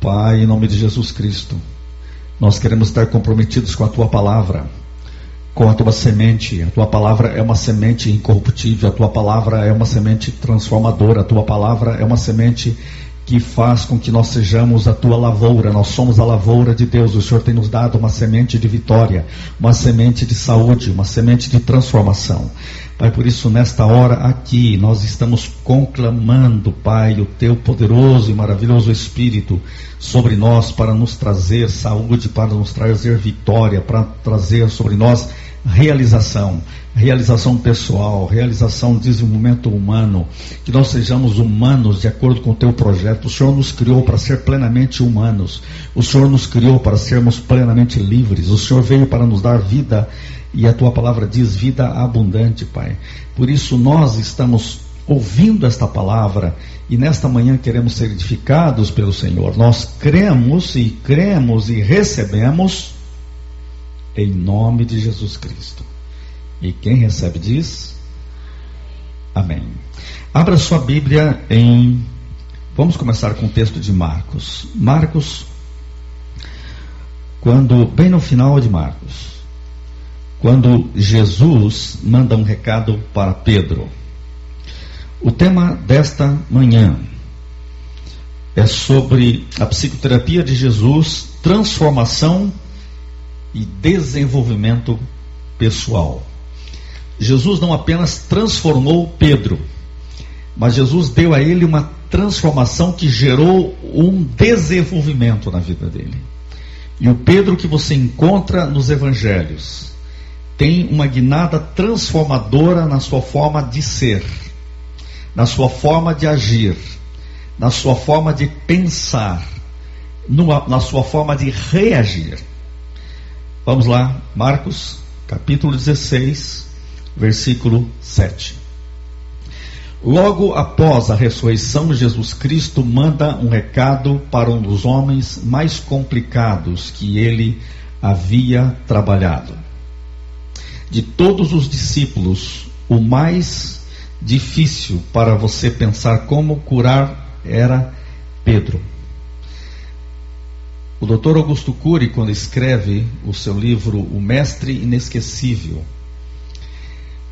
Pai, em nome de Jesus Cristo, nós queremos estar comprometidos com a Tua palavra, com a Tua semente. A Tua palavra é uma semente incorruptível, a Tua palavra é uma semente transformadora, a Tua palavra é uma semente que faz com que nós sejamos a Tua lavoura. Nós somos a lavoura de Deus. O Senhor tem nos dado uma semente de vitória, uma semente de saúde, uma semente de transformação. Pai, por isso nesta hora aqui nós estamos conclamando, Pai, o Teu poderoso e maravilhoso Espírito sobre nós para nos trazer saúde, para nos trazer vitória, para trazer sobre nós realização pessoal, realização de desenvolvimento humano, que nós sejamos humanos de acordo com o Teu projeto. O Senhor nos criou para ser plenamente humanos, o Senhor nos criou para sermos plenamente livres, o Senhor veio para nos dar vida, e a Tua palavra diz vida abundante, Pai. Por isso nós estamos ouvindo esta palavra, e nesta manhã queremos ser edificados pelo Senhor. Nós cremos e recebemos em nome de Jesus Cristo. E quem recebe diz amém. Abra sua Bíblia vamos começar com o texto de Marcos. Bem no final de Marcos, quando Jesus manda um recado para Pedro. O tema desta manhã é sobre a psicoterapia de Jesus, transformação e desenvolvimento pessoal. Jesus não apenas transformou Pedro, mas Jesus deu a ele uma transformação que gerou um desenvolvimento na vida dele. E o Pedro que você encontra nos evangelhos tem uma guinada transformadora na sua forma de ser, na sua forma de agir, na sua forma de pensar, na sua forma de reagir. Vamos lá, Marcos, capítulo 16, versículo 7. Logo após a ressurreição, Jesus Cristo manda um recado para um dos homens mais complicados que ele havia trabalhado. De todos os discípulos, o mais difícil para você pensar como curar era Pedro. O Dr. Augusto Cury, quando escreve o seu livro O Mestre Inesquecível,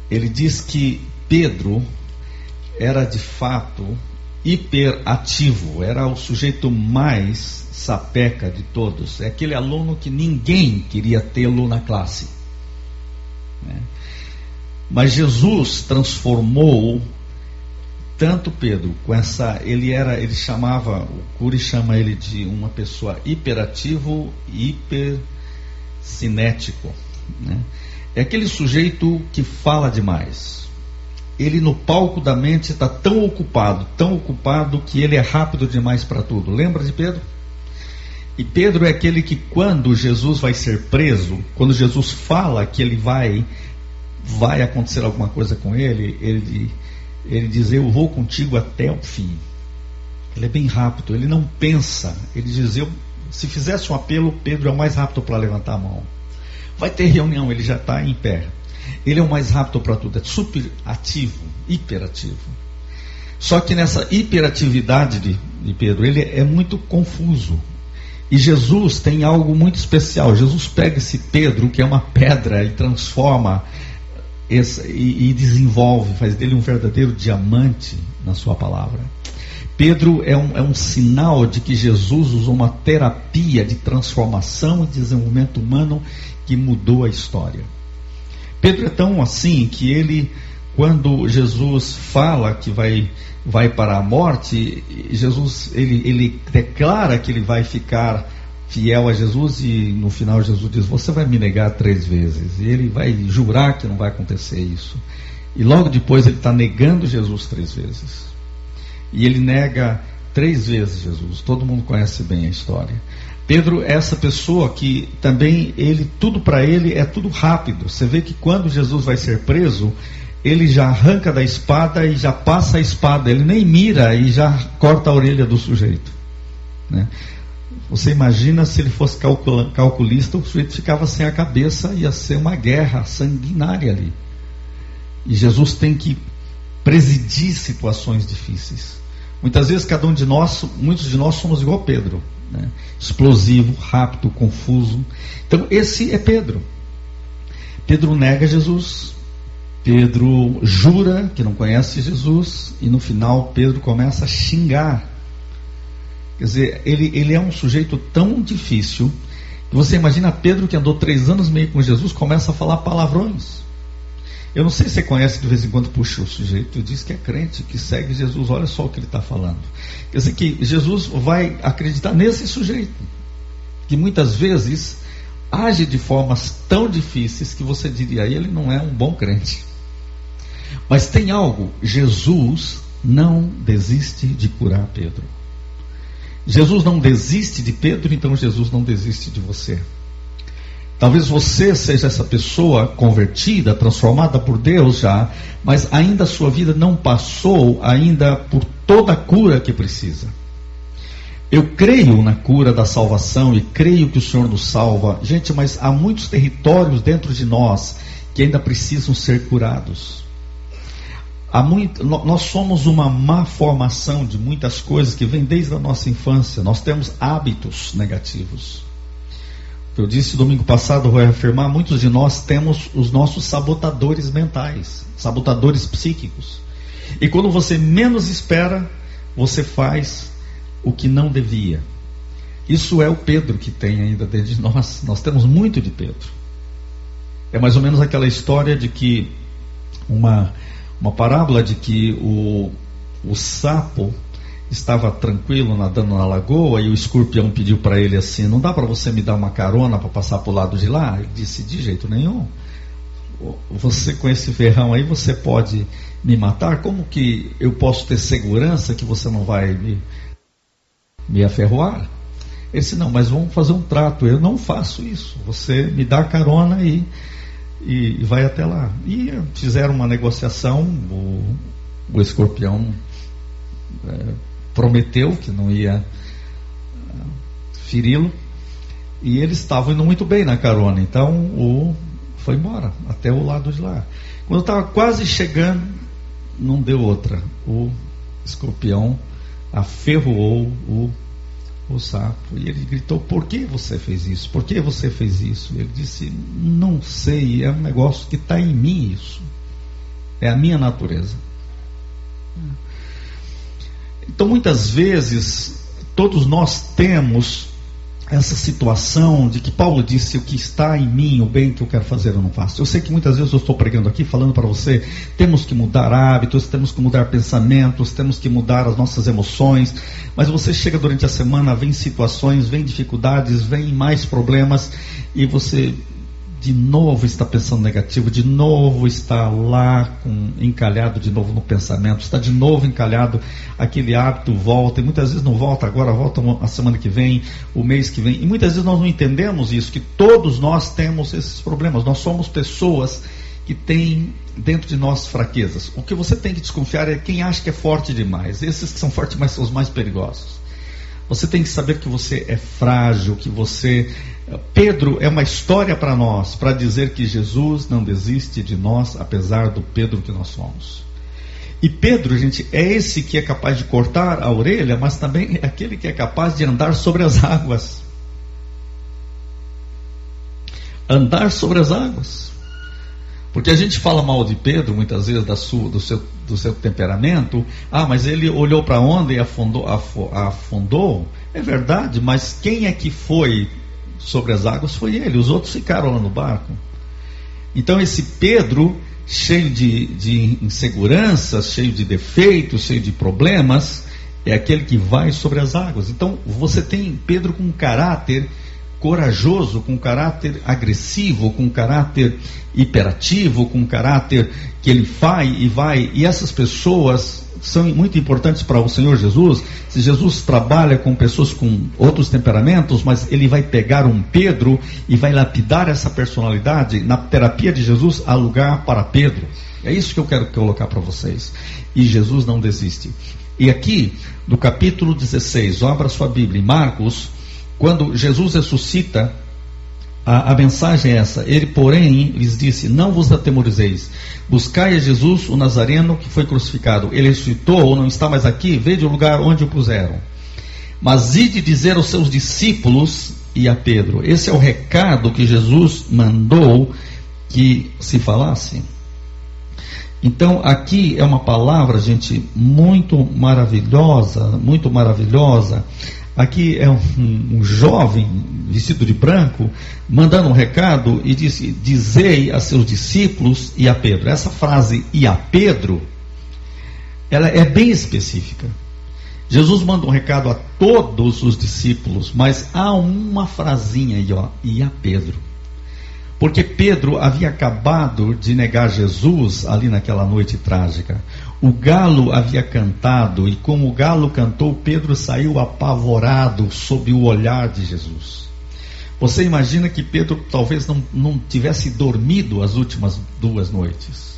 ele diz que Pedro era de fato hiperativo, era o sujeito mais sapeca de todos, é aquele aluno que ninguém queria tê-lo na classe, né? Mas Jesus transformou tanto Pedro com essa, ele chamava, o Cury chama ele de uma pessoa hiperativo e hipercinético, né? É aquele sujeito que fala demais. Ele no palco da mente está tão ocupado que ele é rápido demais para tudo. Lembra de Pedro? E Pedro é aquele que quando Jesus vai ser preso, quando Jesus fala que ele vai acontecer alguma coisa com ele, ele diz: eu vou contigo até o fim. Ele é bem rápido, ele não pensa. Ele diz: se fizesse um apelo, Pedro é o mais rápido para levantar a mão. Vai ter reunião, ele já está em pé. Ele é o mais rápido para tudo, é super ativo, hiperativo. Só que nessa hiperatividade de Pedro, ele é muito confuso. E Jesus tem algo muito especial. Jesus pega esse Pedro, que é uma pedra, e transforma e desenvolve, faz dele um verdadeiro diamante na sua palavra. Pedro é um sinal de que Jesus usou uma terapia de transformação e desenvolvimento humano que mudou a história. Pedro é tão assim que ele, quando Jesus fala que vai para a morte, Jesus ele declara que ele vai ficar fiel a Jesus, e no final Jesus diz: você vai me negar 3 vezes. E ele vai jurar que não vai acontecer isso. E logo depois ele está negando Jesus 3 vezes. E ele nega 3 vezes Jesus. Todo mundo conhece bem a história. Pedro é essa pessoa que também, tudo para ele é tudo rápido. Você vê que quando Jesus vai ser preso, ele já arranca da espada e já passa a espada. Ele nem mira e já corta a orelha do sujeito, né? Você imagina se ele fosse calculista, o sujeito ficava sem a cabeça, ia ser uma guerra sanguinária ali. E Jesus tem que presidir situações difíceis. Muitas vezes muitos de nós somos igual Pedro. né? Explosivo, rápido, confuso. Então esse é Pedro. Pedro nega Jesus, Pedro jura que não conhece Jesus, e no final Pedro começa a xingar. Quer dizer, ele é um sujeito tão difícil, que você imagina Pedro, que andou 3 anos e meio com Jesus, começa a falar palavrões. Eu não sei se você conhece, de vez em quando, puxa, o sujeito diz que é crente, que segue Jesus, olha só o que ele está falando. Quer dizer que Jesus vai acreditar nesse sujeito, que muitas vezes age de formas tão difíceis que você diria, ele não é um bom crente. Mas tem algo, Jesus não desiste de curar Pedro. Jesus não desiste de Pedro, então Jesus não desiste de você. Talvez você seja essa pessoa convertida, transformada por Deus já, mas ainda a sua vida não passou ainda por toda a cura que precisa. Eu creio na cura da salvação e creio que o Senhor nos salva. Gente, mas há muitos territórios dentro de nós que ainda precisam ser curados. Nós somos uma má formação de muitas coisas que vem desde a nossa infância. Nós temos hábitos negativos. Eu disse domingo passado, vou reafirmar, muitos de nós temos os nossos sabotadores mentais, sabotadores psíquicos. E quando você menos espera, você faz o que não devia. Isso é o Pedro que tem ainda dentro de nós. Nós temos muito de Pedro. É mais ou menos aquela história de que, uma parábola de que o sapo estava tranquilo nadando na lagoa e o escorpião pediu para ele assim, não dá para você me dar uma carona para passar para o lado de lá? Ele disse, de jeito nenhum. Você com esse ferrão aí, você pode me matar? Como que eu posso ter segurança que você não vai me aferroar? Ele disse, não, mas vamos fazer um trato, eu não faço isso, você me dá a carona e vai até lá. E fizeram uma negociação, o escorpião prometeu que não ia feri-lo, e eles estavam indo muito bem na carona, então foi embora até o lado de lá. Quando estava quase chegando, não deu outra, o escorpião aferroou o sapo, e ele gritou, por que você fez isso? Por que você fez isso? Ele disse, não sei, é um negócio que está em mim, isso é a minha natureza. Então muitas vezes todos nós temos essa situação de que Paulo disse, o que está em mim, o bem que eu quero fazer eu não faço. Eu sei que muitas vezes eu estou pregando aqui, falando para você, temos que mudar hábitos, temos que mudar pensamentos, temos que mudar as nossas emoções, mas você chega durante a semana, vem situações, vem dificuldades, vem mais problemas, e você de novo está pensando negativo, de novo está lá encalhado de novo no pensamento, está de novo encalhado, aquele hábito volta, e muitas vezes não volta agora, volta a semana que vem, o mês que vem, e muitas vezes nós não entendemos isso, que todos nós temos esses problemas. Nós somos pessoas que têm dentro de nós fraquezas. O que você tem que desconfiar é quem acha que é forte demais. Esses que são fortes demais são os mais perigosos. Você tem que saber que você é frágil, que você... Pedro é uma história para nós, para dizer que Jesus não desiste de nós, apesar do Pedro que nós somos. E Pedro, gente, é esse que é capaz de cortar a orelha, mas também é aquele que é capaz de andar sobre as águas. Andar sobre as águas. Porque a gente fala mal de Pedro, muitas vezes, do seu temperamento. Ah, mas ele olhou para a onda e afundou. É verdade, mas quem é que foi sobre as águas? Foi ele. Os outros ficaram lá no barco. Então esse Pedro, cheio de inseguranças, cheio de defeitos, cheio de problemas, é aquele que vai sobre as águas. Então você tem Pedro com um caráter corajoso, com um caráter agressivo, com um caráter hiperativo, com um caráter que ele vai, e essas pessoas são muito importantes para o Senhor Jesus. Se Jesus trabalha com pessoas com outros temperamentos, mas ele vai pegar um Pedro e vai lapidar essa personalidade. Na terapia de Jesus há lugar para Pedro. É isso que eu quero colocar para vocês. E Jesus não desiste. E aqui, no capítulo 16, abra sua Bíblia, em Marcos, quando Jesus ressuscita, a mensagem é essa. Ele, porém, lhes disse, não vos atemorizeis, buscai a Jesus, o Nazareno, que foi crucificado. Ele ressuscitou ou não está mais aqui? Vede o lugar onde o puseram. mas ide dizer aos seus discípulos e a Pedro. Esse é o recado que Jesus mandou que se falasse. Então aqui é uma palavra, gente, muito maravilhosa, muito maravilhosa. Aqui é um jovem vestido de branco mandando um recado e disse: dizei a seus discípulos e a Pedro. Essa frase e a Pedro, ela é bem específica. Jesus manda um recado a todos os discípulos, mas há uma frasinha aí, ó, e a Pedro. Porque Pedro havia acabado de negar Jesus ali naquela noite trágica. O galo havia cantado, e como o galo cantou, Pedro saiu apavorado sob o olhar de Jesus. Você imagina que Pedro talvez não tivesse dormido as últimas 2 noites,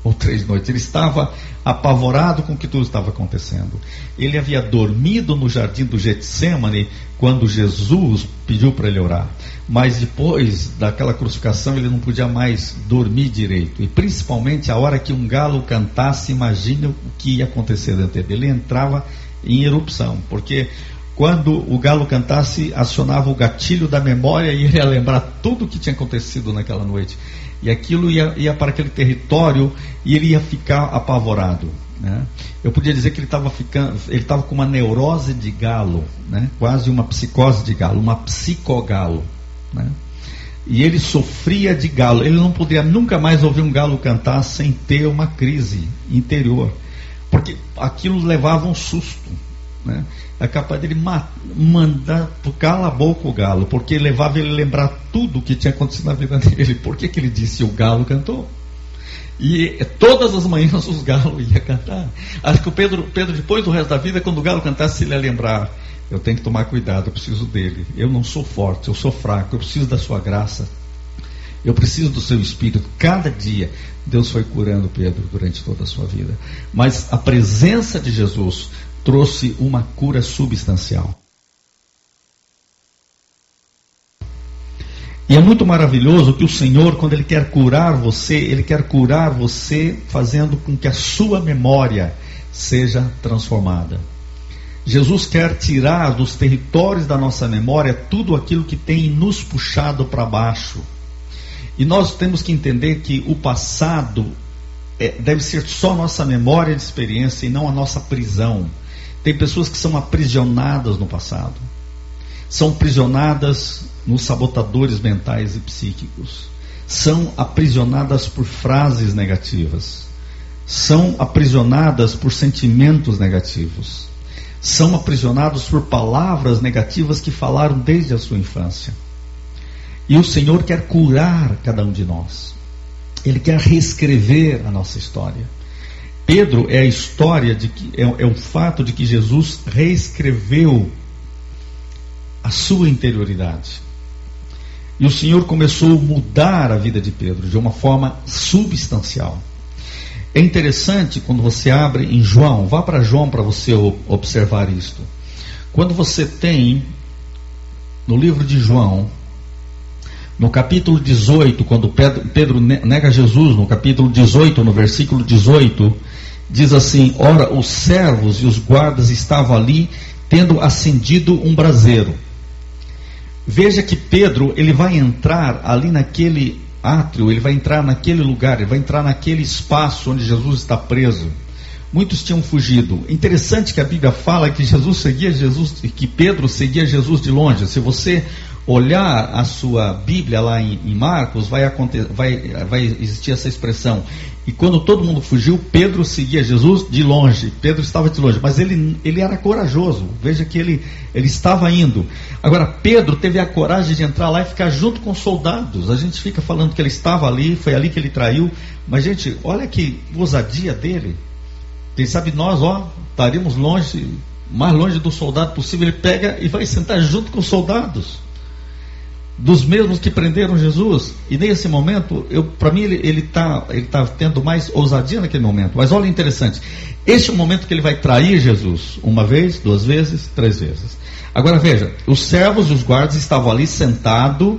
ou 3 noites. Ele estava apavorado com o que tudo estava acontecendo. Ele havia dormido no jardim do Getsêmani quando Jesus pediu para ele orar, mas depois daquela crucificação ele não podia mais dormir direito, e principalmente a hora que um galo cantasse, imagine o que ia acontecer dentro dele. Ele entrava em erupção, porque quando o galo cantasse, acionava o gatilho da memória e ele ia lembrar tudo o que tinha acontecido naquela noite, e aquilo ia para aquele território e ele ia ficar apavorado, né? Eu podia dizer que ele estava com uma neurose de galo, né? Quase uma psicose de galo, uma psicogalo, né? E ele sofria de galo. Ele não podia nunca mais ouvir um galo cantar sem ter uma crise interior, porque aquilo levava um susto, né? É capaz dele mandar cala a boca o galo, porque levava ele a lembrar tudo o que tinha acontecido na vida dele. Por que ele disse o galo cantou? E todas as manhãs os galos iam cantar. Acho que o Pedro, depois do resto da vida, quando o galo cantasse, ele ia lembrar: eu tenho que tomar cuidado, eu preciso dele. Eu não sou forte, eu sou fraco, eu preciso da sua graça, eu preciso do seu Espírito. Cada dia Deus foi curando Pedro durante toda a sua vida, mas a presença de Jesus trouxe uma cura substancial. E é muito maravilhoso que o Senhor, quando Ele quer curar você, Ele quer curar você fazendo com que a sua memória seja transformada. Jesus quer tirar dos territórios da nossa memória tudo aquilo que tem nos puxado para baixo. E nós temos que entender que o passado deve ser só nossa memória de experiência e não a nossa prisão. Tem pessoas que são aprisionadas no passado, são aprisionadas nos sabotadores mentais e psíquicos, são aprisionadas por frases negativas, são aprisionadas por sentimentos negativos, são aprisionados por palavras negativas que falaram desde a sua infância. E o Senhor quer curar cada um de nós. Ele quer reescrever a nossa história. Pedro é a história de que é o fato de que Jesus reescreveu a sua interioridade. E o Senhor começou a mudar a vida de Pedro de uma forma substancial. É interessante quando você abre em João, vá para João para você observar isto. Quando você tem no livro de João, no capítulo 18, quando Pedro nega Jesus, no capítulo 18, no versículo 18, diz assim: ora, os servos e os guardas estavam ali, tendo acendido um braseiro. Veja que Pedro, ele vai entrar ali naquele átrio, ele vai entrar naquele lugar, ele vai entrar naquele espaço onde Jesus está preso. Muitos tinham fugido. Interessante que a Bíblia fala que que Pedro seguia Jesus de longe. Se você olhar a sua Bíblia lá em Marcos, vai existir essa expressão: e quando todo mundo fugiu, Pedro seguia Jesus de longe. Pedro estava de longe, mas ele era corajoso. Veja que ele estava indo. Agora, Pedro teve a coragem de entrar lá e ficar junto com os soldados. A gente fica falando que ele estava ali, foi ali que ele traiu, mas gente, olha que ousadia dele. Quem sabe nós, estaríamos longe, mais longe do soldado possível. Ele pega e vai sentar junto com os soldados, dos mesmos que prenderam Jesus. E nesse momento, para mim, ele tá tendo mais ousadia naquele momento. Mas olha, interessante, este é o momento que ele vai trair Jesus, 1 vez, 2 vezes, 3 vezes. Agora veja, os servos e os guardas estavam ali sentados,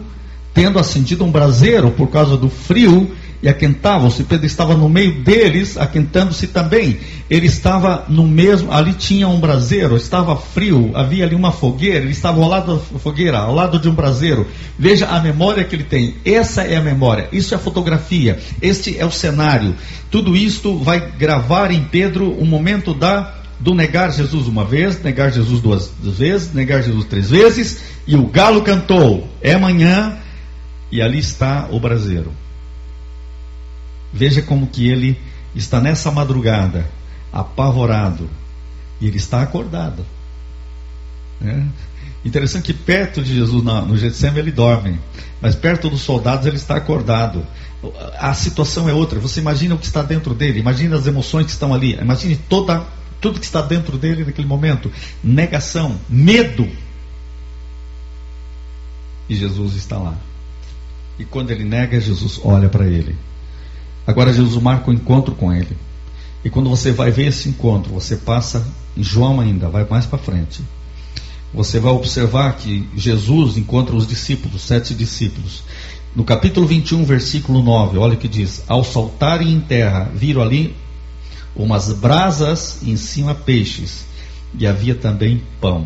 tendo acendido um braseiro por causa do frio, e aquentavam-se. Pedro estava no meio deles, aquentando-se também. Ele estava no mesmo, ali tinha um braseiro, estava frio, havia ali uma fogueira, ele estava ao lado da fogueira, ao lado de um braseiro. Veja a memória que ele tem. Essa é a memória, isso é a fotografia, este é o cenário. Tudo isto vai gravar em Pedro o momento do negar Jesus uma vez, negar Jesus duas vezes, negar Jesus 3 vezes, e o galo cantou, é manhã, e ali está o braseiro. Veja como que ele está nessa madrugada, apavorado, e ele está acordado. Interessante que perto de Jesus, no Getsemane, ele dorme, mas perto dos soldados ele está acordado. A situação é outra. Você imagina o que está dentro dele, imagina as emoções que estão ali, imagine tudo que está dentro dele naquele momento. Negação, medo. E Jesus está lá. E quando ele nega, Jesus olha para ele. Agora Jesus marca um encontro com ele. E quando você vai ver esse encontro, você passa em João ainda, vai mais para frente. Você vai observar que Jesus encontra os discípulos, 7 discípulos. No capítulo 21, versículo 9, olha o que diz: ao saltarem em terra, viram ali umas brasas e em cima peixes, e havia também pão.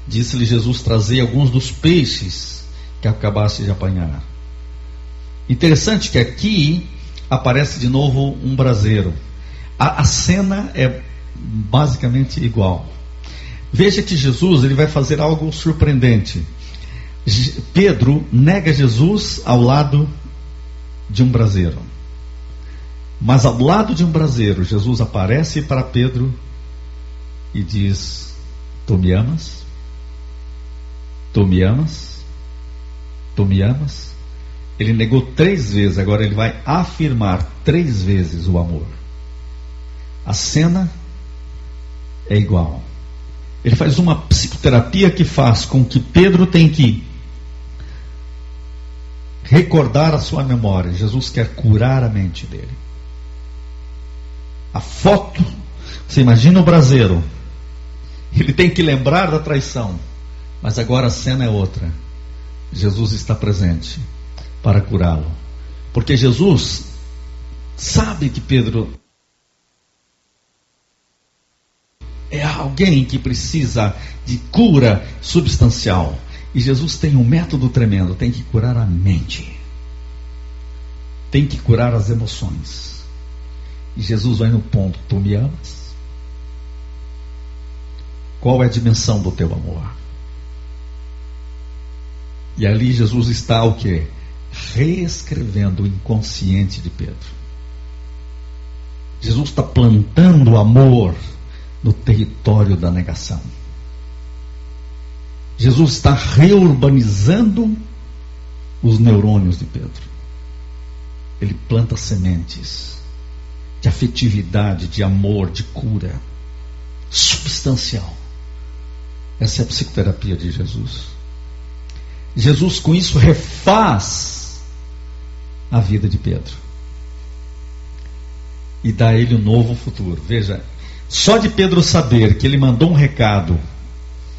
Disse-lhe Jesus: trazei alguns dos peixes que acabaste de apanhar. Interessante que aqui aparece de novo um braseiro. A cena é basicamente igual. Veja que Jesus ele vai fazer algo surpreendente. Pedro nega Jesus ao lado de um braseiro. Mas ao lado de um braseiro, Jesus aparece para Pedro e diz: tu me amas? Tu me amas? Tu me amas? Ele negou 3 vezes, agora ele vai afirmar 3 vezes o amor. A cena é igual. Ele faz uma psicoterapia que faz com que Pedro tenha que recordar a sua memória. Jesus quer curar a mente dele. A foto, você imagina o braseiro, ele tem que lembrar da traição, mas agora a cena é outra. Jesus está presente para curá-lo, porque Jesus sabe que Pedro é alguém que precisa de cura substancial, e Jesus tem um método tremendo, tem que curar a mente, tem que curar as emoções. E Jesus vai no ponto: tu me amas? Qual é a dimensão do teu amor? E ali Jesus está o quê? Reescrevendo o inconsciente de Pedro. Jesus está plantando amor no território da negação. Jesus está reurbanizando os neurônios de Pedro. Ele planta sementes de afetividade, de amor, de cura substancial. Essa é a psicoterapia de Jesus. Jesus com isso refaz a vida de Pedro e dá a ele um novo futuro. Veja, só de Pedro saber que ele mandou um recado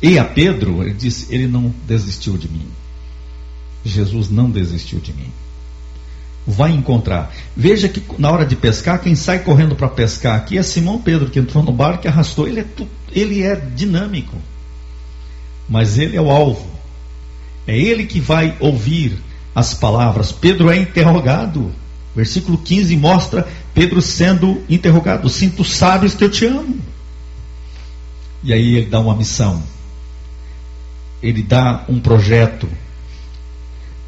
e a Pedro, ele disse: ele não desistiu de mim. Jesus não desistiu de mim. Vai encontrar. Veja que na hora de pescar, quem sai correndo para pescar aqui é Simão Pedro, que entrou no barco e arrastou. Ele é dinâmico, mas ele é o alvo. É ele que vai ouvir as palavras. Pedro é interrogado. Versículo 15 mostra Pedro sendo interrogado: sim, tu sabes que eu te amo. E aí ele dá uma missão, ele dá um projeto.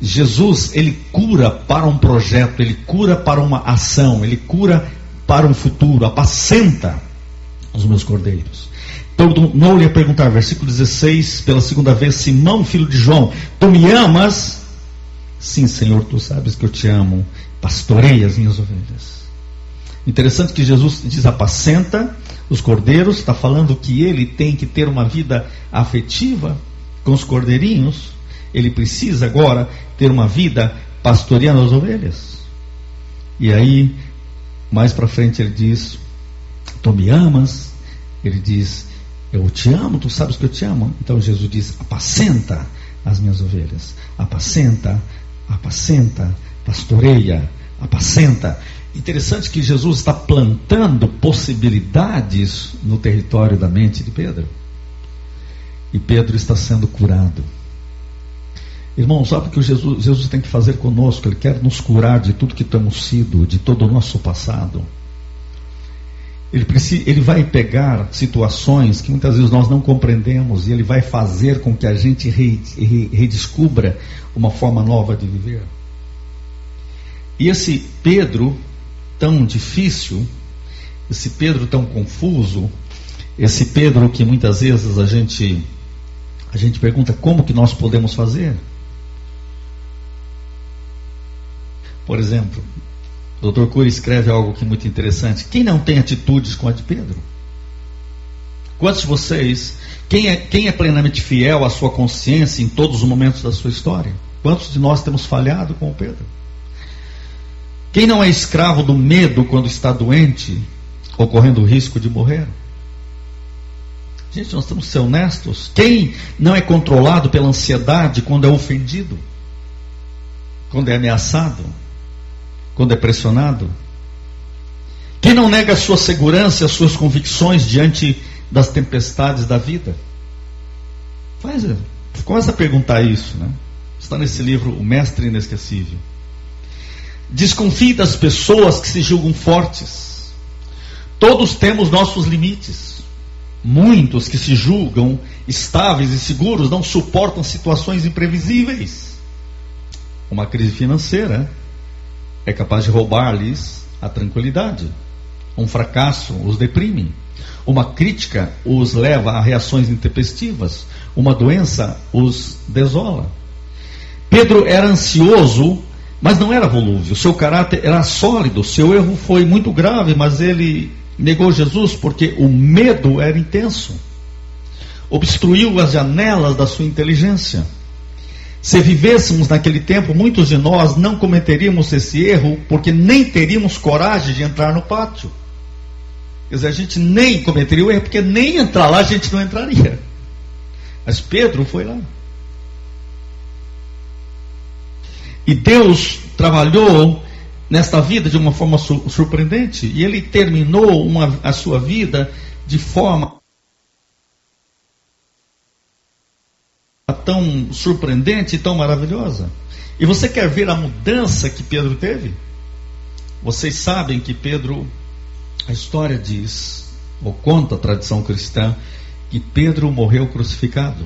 Jesus, ele cura para um projeto, ele cura para uma ação, ele cura para um futuro. Apacenta os meus cordeiros. Tornou lhe a perguntar, versículo 16, pela segunda vez: Simão, filho de João, tu me amas? Sim, Senhor, tu sabes que eu te amo. Pastorei as minhas ovelhas. Interessante que Jesus diz: apacenta os cordeiros. Está falando que ele tem que ter uma vida afetiva com os cordeirinhos. Ele precisa agora ter uma vida pastoreando as ovelhas. E aí, mais para frente ele diz: tu me amas? Ele diz: eu te amo, tu sabes que eu te amo. Então Jesus diz: apacenta as minhas ovelhas. Apacenta, apacenta pastoreia, apacenta. Interessante que Jesus está plantando possibilidades no território da mente de Pedro. E Pedro está sendo curado. Irmão, sabe o que Jesus tem que fazer conosco? Ele quer nos curar de tudo que temos sido, de todo o nosso passado. Ele vai pegar situações que muitas vezes nós não compreendemos, e Ele vai fazer com que a gente redescubra uma forma nova de viver. E esse Pedro tão difícil, esse Pedro tão confuso, esse Pedro que muitas vezes a gente pergunta como que nós podemos fazer. Por exemplo, o Dr. Cury escreve algo que é muito interessante. Quem não tem atitudes com a de Pedro? Quantos de vocês, quem é plenamente fiel à sua consciência em todos os momentos da sua história? Quantos de nós temos falhado com o Pedro? Quem não é escravo do medo quando está doente ou correndo o risco de morrer? Gente, nós temos que ser honestos. Quem não é controlado pela ansiedade quando é ofendido? Quando é ameaçado? Quando é pressionado? Quem não nega a sua segurança e as suas convicções diante das tempestades da vida? Começa a perguntar isso, né? Está nesse livro, O Mestre Inesquecível. Desconfie das pessoas que se julgam fortes. Todos temos nossos limites. Muitos que se julgam estáveis e seguros não suportam situações imprevisíveis. Uma crise financeira é capaz de roubar-lhes a tranquilidade. Um fracasso os deprime. Uma crítica os leva a reações intempestivas. Uma doença os desola. Pedro era ansioso, mas não era volúvel. Seu caráter era sólido. Seu erro foi muito grave, mas ele negou Jesus porque o medo era intenso. Obstruiu as janelas da sua inteligência. Se vivêssemos naquele tempo, muitos de nós não cometeríamos esse erro, porque nem teríamos coragem de entrar no pátio. Quer dizer, a gente nem cometeria o erro, porque nem entrar lá a gente não entraria. Mas Pedro foi lá. E Deus trabalhou nesta vida de uma forma surpreendente, e Ele terminou a sua vida de forma tão surpreendente e tão maravilhosa. E você quer ver a mudança que Pedro teve? Vocês sabem que Pedro, a história diz, ou conta a tradição cristã, que Pedro morreu crucificado.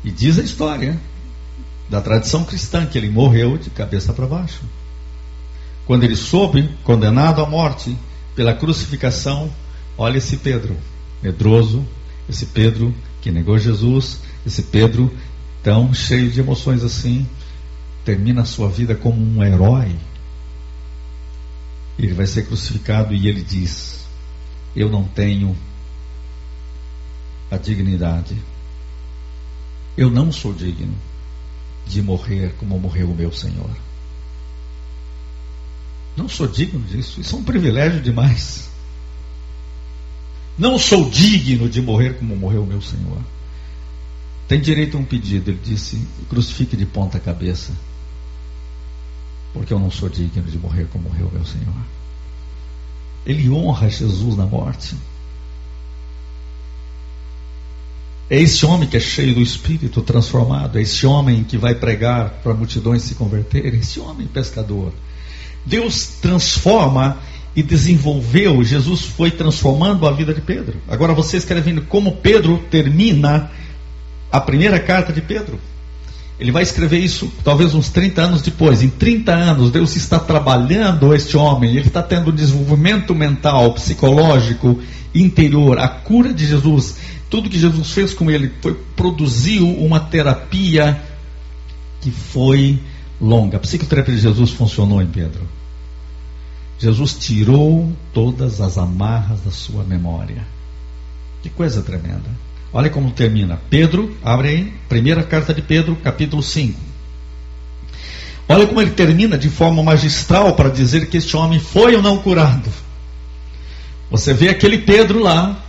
E diz a história da tradição cristã que ele morreu de cabeça para baixo. Quando ele soube, condenado à morte pela crucificação, olha esse Pedro medroso, esse Pedro que negou Jesus, esse Pedro tão cheio de emoções assim, termina a sua vida como um herói. Ele vai ser crucificado e ele diz: eu não tenho a dignidade, eu não sou digno de morrer como morreu o meu Senhor. Não sou digno disso, isso é um privilégio demais. Não sou digno de morrer como morreu o meu Senhor. Tem direito a um pedido. Ele disse: crucifique de ponta cabeça, porque eu não sou digno de morrer como morreu o meu Senhor. Ele honra Jesus na morte. É esse homem que é cheio do Espírito transformado, é esse homem que vai pregar para multidões se converterem, esse homem pescador. Deus transforma e desenvolveu, Jesus foi transformando a vida de Pedro. Agora vocês querem ver como Pedro termina a primeira carta de Pedro. Ele vai escrever isso talvez uns 30 anos depois. Em 30 anos Deus está trabalhando este homem, ele está tendo um desenvolvimento mental, psicológico, interior, a cura de Jesus. Tudo que Jesus fez com ele produziu uma terapia que foi longa. A psicoterapia de Jesus funcionou em Pedro. Jesus tirou todas as amarras da sua memória. Que coisa tremenda. Olha como termina. Pedro, abre aí, primeira carta de Pedro, capítulo 5. Olha como ele termina de forma magistral para dizer que este homem foi ou não curado. Você vê aquele Pedro lá,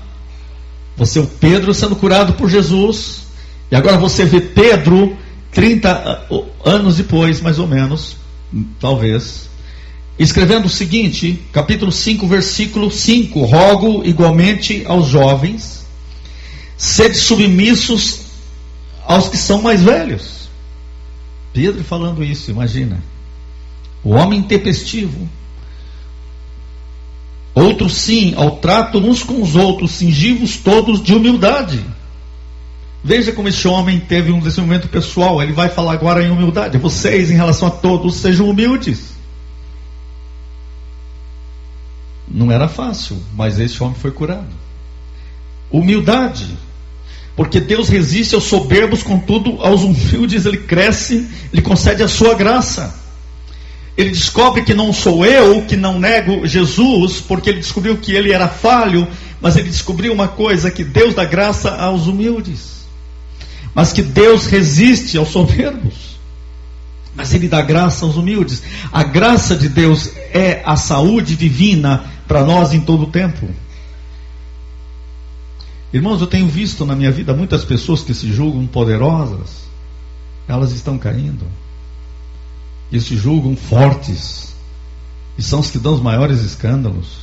você o Pedro sendo curado por Jesus, e agora você vê Pedro 30 anos depois, mais ou menos, talvez, escrevendo o seguinte, capítulo 5, versículo 5: rogo igualmente aos jovens, sede submissos aos que são mais velhos. Pedro falando isso, imagina. O homem tempestivo. Outros sim, ao trato uns com os outros, cingivos todos de humildade. Veja como esse homem teve um desenvolvimento pessoal. Ele vai falar agora em humildade. Vocês, em relação a todos, sejam humildes. Não era fácil, mas esse homem foi curado. Humildade. Porque Deus resiste aos soberbos, contudo, aos humildes Ele cresce, Ele concede a sua graça. Ele descobre que não sou eu que não nego Jesus, porque ele descobriu que ele era falho, mas ele descobriu uma coisa, que Deus dá graça aos humildes, mas que Deus resiste aos soberbos, mas Ele dá graça aos humildes. A graça de Deus é a saúde divina para nós em todo o tempo. Irmãos, eu tenho visto na minha vida muitas pessoas que se julgam poderosas, elas estão caindo, e se julgam fortes, e são os que dão os maiores escândalos.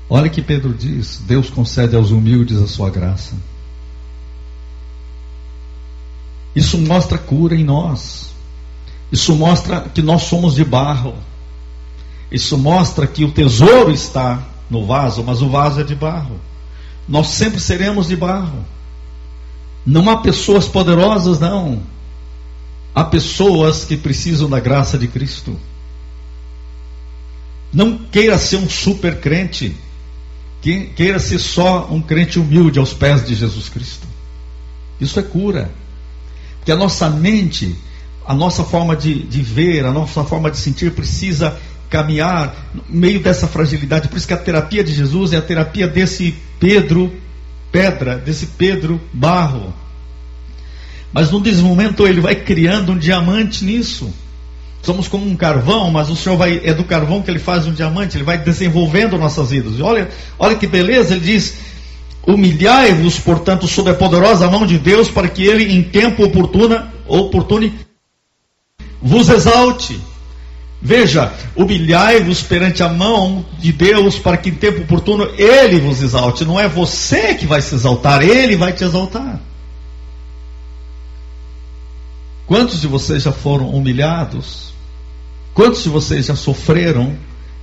Olha que Pedro diz: Deus concede aos humildes a sua graça. Isso mostra cura em nós. Isso mostra que nós somos de barro. Isso mostra que o tesouro está no vaso, mas o vaso é de barro. Nós sempre seremos de barro. Não há pessoas poderosas, não. Há pessoas que precisam da graça de Cristo. Não queira ser um super crente. Queira ser só um crente humilde aos pés de Jesus Cristo. Isso é cura. Porque a nossa mente, a nossa forma de ver, a nossa forma de sentir precisa caminhar no meio dessa fragilidade. Por isso que a terapia de Jesus é a terapia desse Pedro pedra, desse Pedro barro. Mas num momento ele vai criando um diamante nisso. Somos como um carvão, mas o Senhor é do carvão que Ele faz um diamante. Ele vai desenvolvendo nossas vidas. E olha que beleza, Ele diz: humilhai-vos, portanto, sob a poderosa mão de Deus, para que Ele em tempo oportuno vos exalte. Veja, humilhai-vos perante a mão de Deus, para que em tempo oportuno Ele vos exalte. Não é você que vai se exaltar, Ele vai te exaltar. Quantos de vocês já foram humilhados? Quantos de vocês já sofreram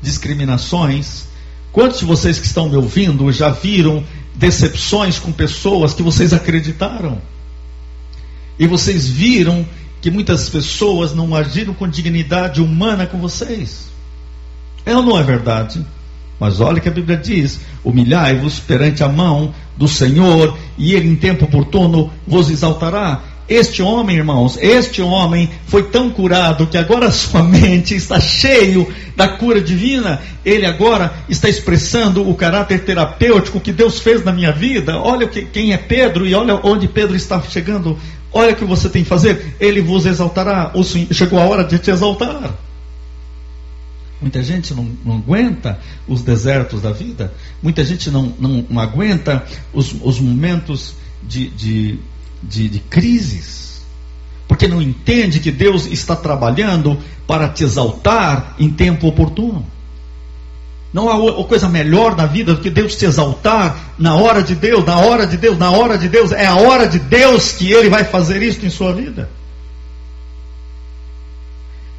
discriminações? Quantos de vocês que estão me ouvindo já viram decepções com pessoas que vocês acreditaram? E vocês viram que muitas pessoas não agiram com dignidade humana com vocês? É ou não é verdade? Mas olha que a Bíblia diz: humilhai-vos perante a mão do Senhor, e Ele em tempo oportuno vos exaltará. Este homem, irmãos, este homem foi tão curado que agora sua mente está cheio da cura divina. Ele agora está expressando o caráter terapêutico que Deus fez na minha vida. Olha quem é Pedro e olha onde Pedro está chegando. Olha o que você tem que fazer. Ele vos exaltará. Chegou a hora de te exaltar. Muita gente não aguenta os desertos da vida. Muita gente não aguenta os momentos de crises, porque não entende que Deus está trabalhando para te exaltar em tempo oportuno. Não há coisa melhor na vida do que Deus te exaltar na hora de Deus, na hora de Deus, na hora de Deus. É a hora de Deus que Ele vai fazer isso em sua vida.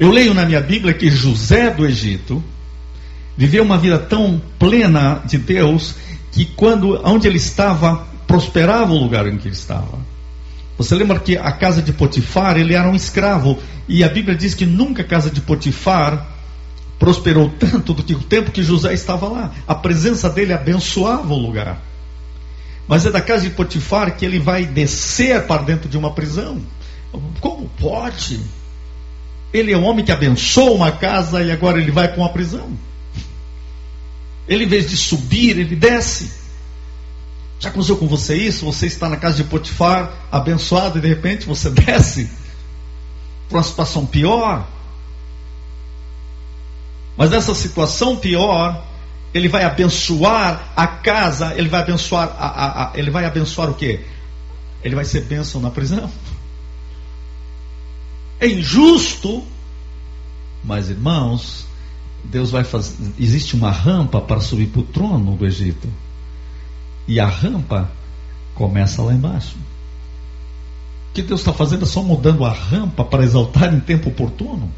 Eu leio na minha Bíblia que José do Egito viveu uma vida tão plena de Deus que onde ele estava, prosperava o lugar em que ele estava. Você lembra que a casa de Potifar, ele era um escravo, e a Bíblia diz que nunca a casa de Potifar prosperou tanto do que o tempo que José estava lá. A presença dele abençoava o lugar. Mas é da casa de Potifar que ele vai descer para dentro de uma prisão. Como pode? Ele é um homem que abençoa uma casa e agora ele vai para uma prisão. Ele, em vez de subir, ele desce. Já aconteceu com você isso? Você está na casa de Potifar, abençoado, e de repente você desce para uma situação pior. Mas nessa situação pior, ele vai abençoar a casa, ele vai abençoar ele vai abençoar o quê? Ele vai ser bênção na prisão. é injusto. Mas, irmãos, Deus vai fazer. Existe uma rampa para subir para o trono do Egito. E a rampa começa lá embaixo. O que Deus está fazendo é só mudando a rampa para exaltar em tempo oportuno.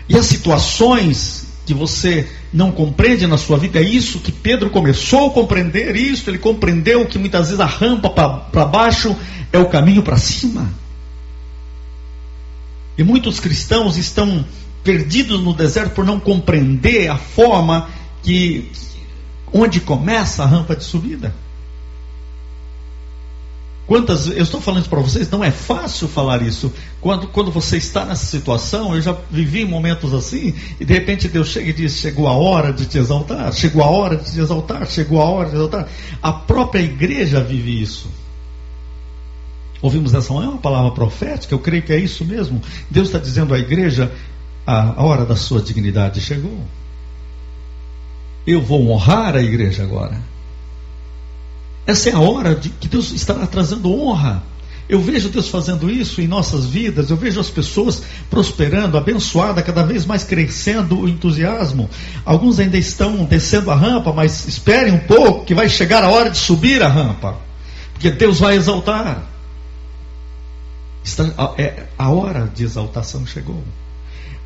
E as situações que você não compreende na sua vida, é isso que Pedro começou a compreender. Isso, ele compreendeu que muitas vezes a rampa para baixo é o caminho para cima. E muitos cristãos estão perdidos no deserto por não compreender a forma onde começa a rampa de subida. Eu estou falando isso para vocês, não é fácil falar isso. Quando você está nessa situação, eu já vivi momentos assim, e de repente Deus chega e diz: chegou a hora de te exaltar, chegou a hora de te exaltar, chegou a hora de te exaltar. A própria igreja vive isso. Ouvimos essa, não é uma palavra profética? Eu creio que é isso mesmo. Deus está dizendo à igreja: a hora da sua dignidade chegou. Eu vou honrar a igreja agora. Essa é a hora que Deus estará trazendo honra. Eu vejo Deus fazendo isso em nossas vidas. Eu vejo as pessoas prosperando, abençoadas, cada vez mais crescendo o entusiasmo. Alguns ainda estão descendo a rampa, mas esperem um pouco, que vai chegar a hora de subir a rampa, porque Deus vai exaltar. A hora de exaltação chegou.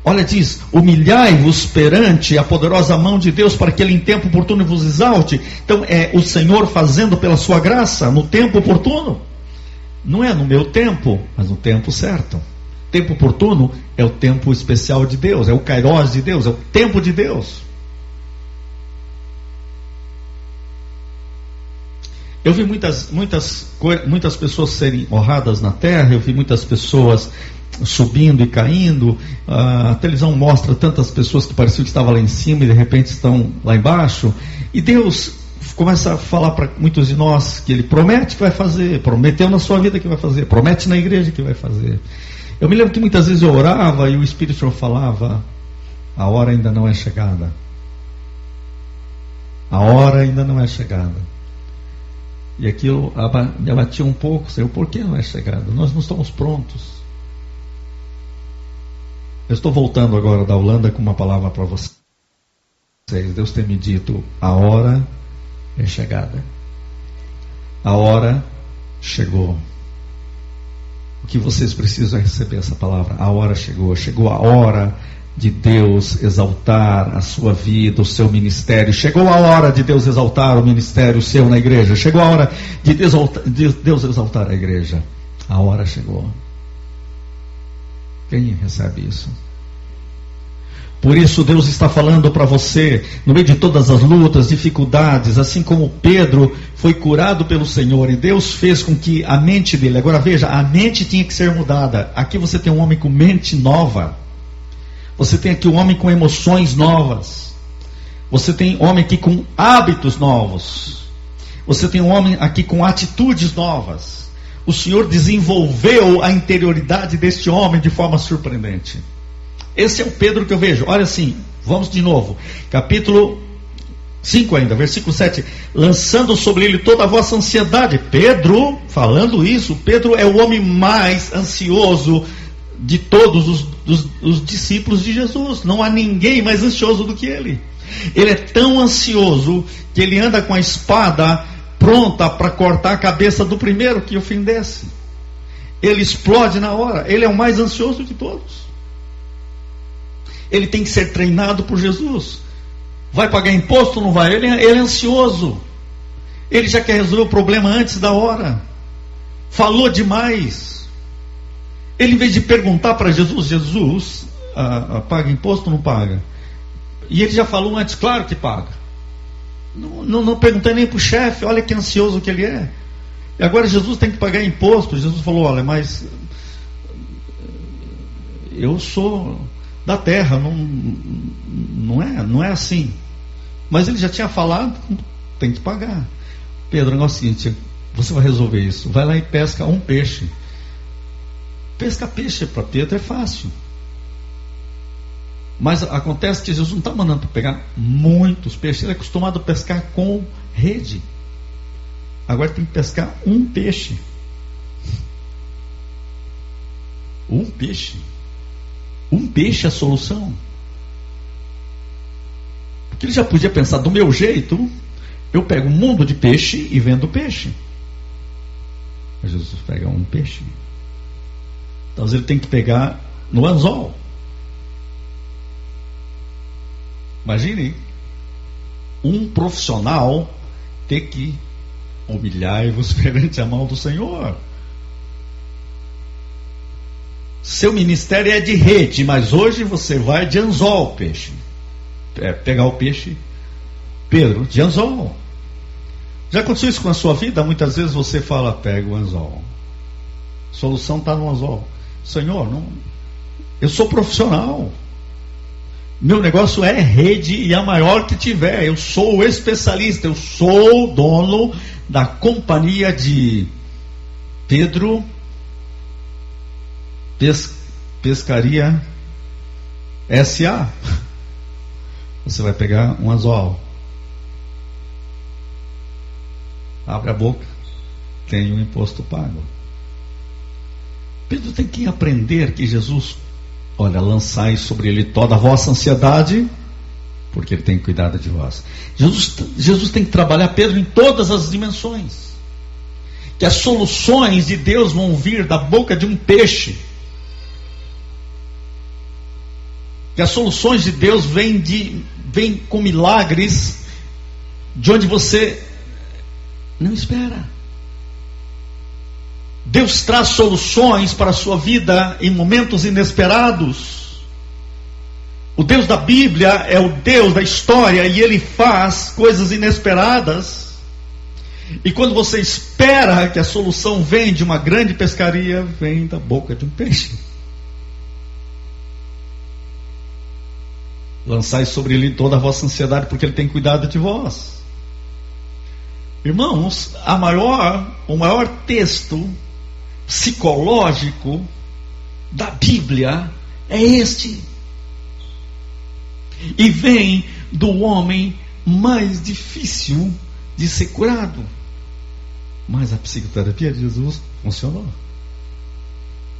Olha, diz: humilhai-vos perante a poderosa mão de Deus, para que Ele em tempo oportuno vos exalte. Então é o Senhor fazendo pela sua graça, no tempo oportuno. Não é no meu tempo, mas no tempo certo. Tempo oportuno é o tempo especial de Deus, é o Kairos de Deus, é o tempo de Deus. Eu vi muitas pessoas serem honradas na terra, eu vi muitas pessoas subindo e caindo. A televisão mostra tantas pessoas que pareciam que estavam lá em cima e de repente estão lá embaixo. E Deus começa a falar para muitos de nós que Ele promete que vai fazer, prometeu na sua vida que vai fazer, promete na igreja que vai fazer. Eu me lembro que muitas vezes eu orava e o Espírito Senhor falava: a hora ainda não é chegada. A hora ainda não é chegada. E aquilo me abatia um pouco. Senhor, por que não é chegada? Nós não estamos prontos. Eu estou voltando agora da Holanda com uma palavra para vocês. Deus tem me dito: a hora é chegada. A hora chegou. O que vocês precisam é receber essa palavra. A hora chegou. Chegou a hora de Deus exaltar a sua vida, o seu ministério. Chegou a hora de Deus exaltar o ministério seu na igreja. Chegou a hora de Deus exaltar a igreja. A hora chegou. Quem recebe isso? Por isso Deus está falando para você, no meio de todas as lutas, dificuldades, assim como Pedro foi curado pelo Senhor, e Deus fez com que a mente dele, agora veja, a mente tinha que ser mudada. Aqui você tem um homem com mente nova. Você tem aqui um homem com emoções novas. Você tem um homem aqui com hábitos novos. Você tem um homem aqui com atitudes novas. O Senhor desenvolveu a interioridade deste homem de forma surpreendente. Esse é o Pedro que eu vejo. Olha assim, vamos de novo. Capítulo 5 ainda, versículo 7. Lançando sobre ele toda a vossa ansiedade. Pedro, falando isso, Pedro é o homem mais ansioso de todos os discípulos de Jesus. Não há ninguém mais ansioso do que ele. Ele é tão ansioso que ele anda com a espada pronta para cortar a cabeça do primeiro que ofendesse. Ele explode na hora. Ele é o mais ansioso de todos. Ele tem que ser treinado por Jesus. Vai pagar imposto ou não vai? Ele é ansioso. Ele já quer resolver o problema antes da hora. Falou demais. Ele, em vez de perguntar para Jesus, paga imposto ou não paga? E ele já falou antes, claro que paga. Não perguntei nem para o chefe, olha que ansioso que ele é. E agora Jesus tem que pagar imposto. Jesus falou: olha, mas eu sou da terra, não é assim. Mas ele já tinha falado, tem que pagar. Pedro, o negócio é o seguinte: você vai resolver isso, vai lá e pesca um peixe. Pescar peixe para Pedro é fácil. Mas acontece que Jesus não está mandando para pegar muitos peixes. Ele é acostumado a pescar com rede. Agora tem que pescar um peixe. Um peixe. Um peixe é a solução. Porque ele já podia pensar, do meu jeito, eu pego um mundo de peixe e vendo peixe. Mas Jesus pega um peixe. Então ele tem que pegar no anzol. Imagine um profissional ter que humilhar-vos perante a mão do Senhor. Seu ministério é de rede, mas hoje você vai de anzol, peixe. Pegar o peixe, Pedro, de anzol. Já aconteceu isso com a sua vida? Muitas vezes você fala, pega o anzol. A solução está no anzol. Senhor, não, eu sou profissional. Meu negócio é rede e a maior que tiver. Eu sou o especialista. Eu sou o dono da companhia de Pedro Pescaria S.A. Você vai pegar um anzol. Abre a boca. Tem um imposto pago. Pedro tem que aprender que Jesus, olha, lançai sobre ele toda a vossa ansiedade, porque ele tem cuidado de vós. Jesus tem que trabalhar Pedro em todas as dimensões. Que as soluções de Deus vão vir da boca de um peixe. Que as soluções de Deus vêm com milagres de onde você não espera. Deus traz soluções para a sua vida em momentos inesperados. O Deus da Bíblia é o Deus da história e Ele faz coisas inesperadas. E quando você espera que a solução vem de uma grande pescaria, vem da boca de um peixe. Lançai sobre ele toda a vossa ansiedade, porque ele tem cuidado de vós. Irmãos, o maior texto psicológico da Bíblia é este. E vem do homem mais difícil de ser curado. Mas a psicoterapia de Jesus funcionou.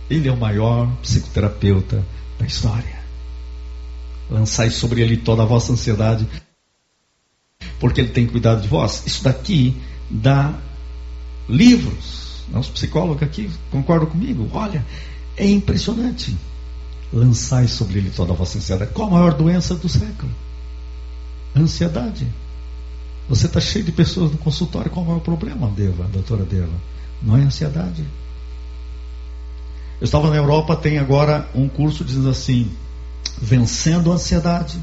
Ele é o maior psicoterapeuta da história. Lançai sobre ele toda a vossa ansiedade, porque ele tem cuidado de vós. Isso daqui dá livros. Os psicólogos aqui concordam comigo. Olha, é impressionante. Lançai sobre ele toda a vossa ansiedade. Qual a maior doença do século? Ansiedade. Você está cheio de pessoas no consultório. Qual é o maior problema, doutora Deva? Não é ansiedade. Eu estava na Europa, tem agora um curso dizendo assim: vencendo a ansiedade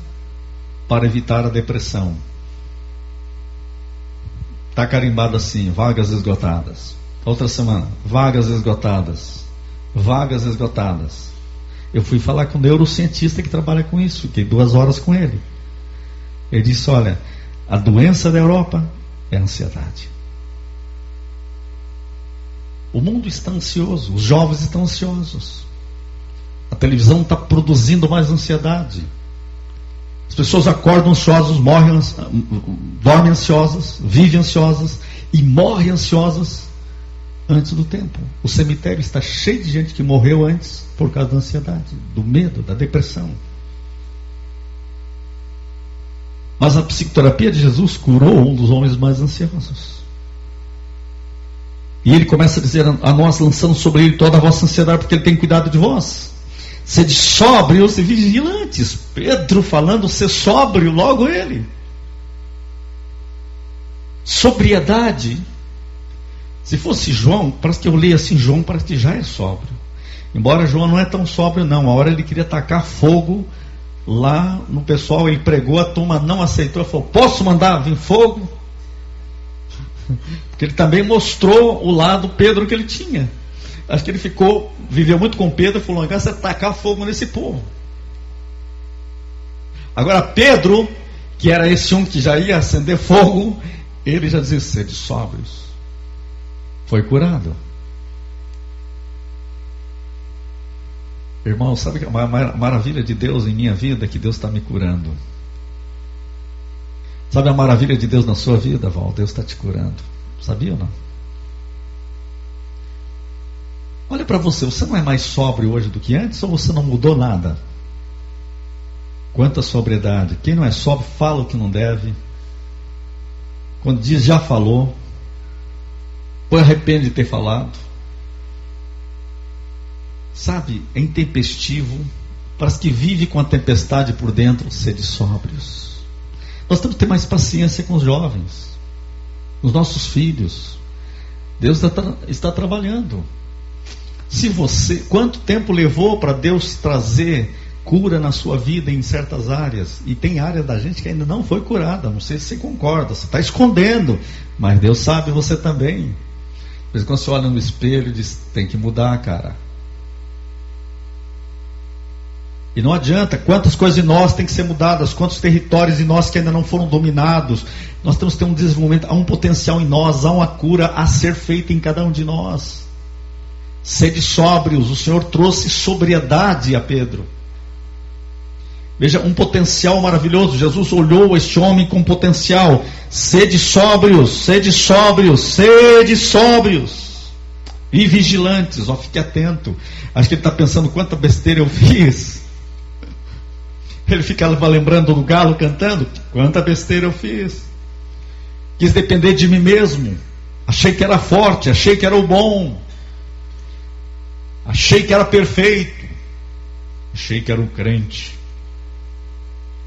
para evitar a depressão. Está carimbado assim: vagas esgotadas. Outra semana: vagas esgotadas. Vagas esgotadas. Eu fui falar com um neurocientista que trabalha com isso. Fiquei 2 horas com ele. Ele disse: olha, a doença da Europa é a ansiedade. O mundo está ansioso, os jovens estão ansiosos. A televisão está produzindo mais ansiedade. As pessoas acordam ansiosas, dormem ansiosas, vivem ansiosas e morrem ansiosas antes do tempo. O cemitério está cheio de gente que morreu antes por causa da ansiedade, do medo, da depressão. Mas a psicoterapia de Jesus curou um dos homens mais ansiosos. E ele começa a dizer a nós, lançando sobre ele toda a vossa ansiedade, porque ele tem cuidado de vós. Sede sóbrios e vigilantes. Pedro falando ser sóbrio, logo ele. Sobriedade. Se fosse João, parece que eu leio assim, João parece que já é sóbrio. Embora João não é tão sóbrio não. A hora ele queria tacar fogo lá no pessoal, ele pregou, a turma não aceitou, ele falou: posso mandar vir fogo? Porque ele também mostrou o lado Pedro que ele tinha. Acho que ele viveu muito com Pedro e falou: não, você tacar fogo nesse povo. Agora Pedro, que era esse um que já ia acender fogo, ele já dizia: sede sóbrios. Foi curado. Irmão, sabe que a maravilha de Deus em minha vida é que Deus está me curando. Sabe a maravilha de Deus na sua vida, Val? Deus está te curando. Sabia ou não? Olha para você, você não é mais sóbrio hoje do que antes ou você não mudou nada? Quanta sobriedade. Quem não é sóbrio fala o que não deve. Quando diz já falou, ou arrepende de ter falado. Sabe, é intempestivo. Parece que vive com a tempestade por dentro. Sede sóbrios. Nós temos que ter mais paciência com os jovens, os nossos filhos. Deus está trabalhando. Se você, quanto tempo levou para Deus trazer cura na sua vida em certas áreas? E tem área da gente que ainda não foi curada. Não sei se você concorda, você está escondendo, mas Deus sabe, você também. Por isso, quando você olha no espelho e diz, tem que mudar, cara. E não adianta, quantas coisas em nós têm que ser mudadas, quantos territórios em nós que ainda não foram dominados. Nós temos que ter um desenvolvimento, há um potencial em nós, há uma cura a ser feita em cada um de nós. Sede sóbrios, o Senhor trouxe sobriedade a Pedro. Veja, um potencial maravilhoso. Jesus olhou este homem com potencial. Sede sóbrios, sede sóbrios, sede sóbrios. E vigilantes, ó, fique atento. Acho que ele está pensando quanta besteira eu fiz. Ele ficava lembrando do galo cantando, quanta besteira eu fiz. Quis depender de mim mesmo. Achei que era forte, achei que era o bom. Achei que era perfeito. Achei que era um crente,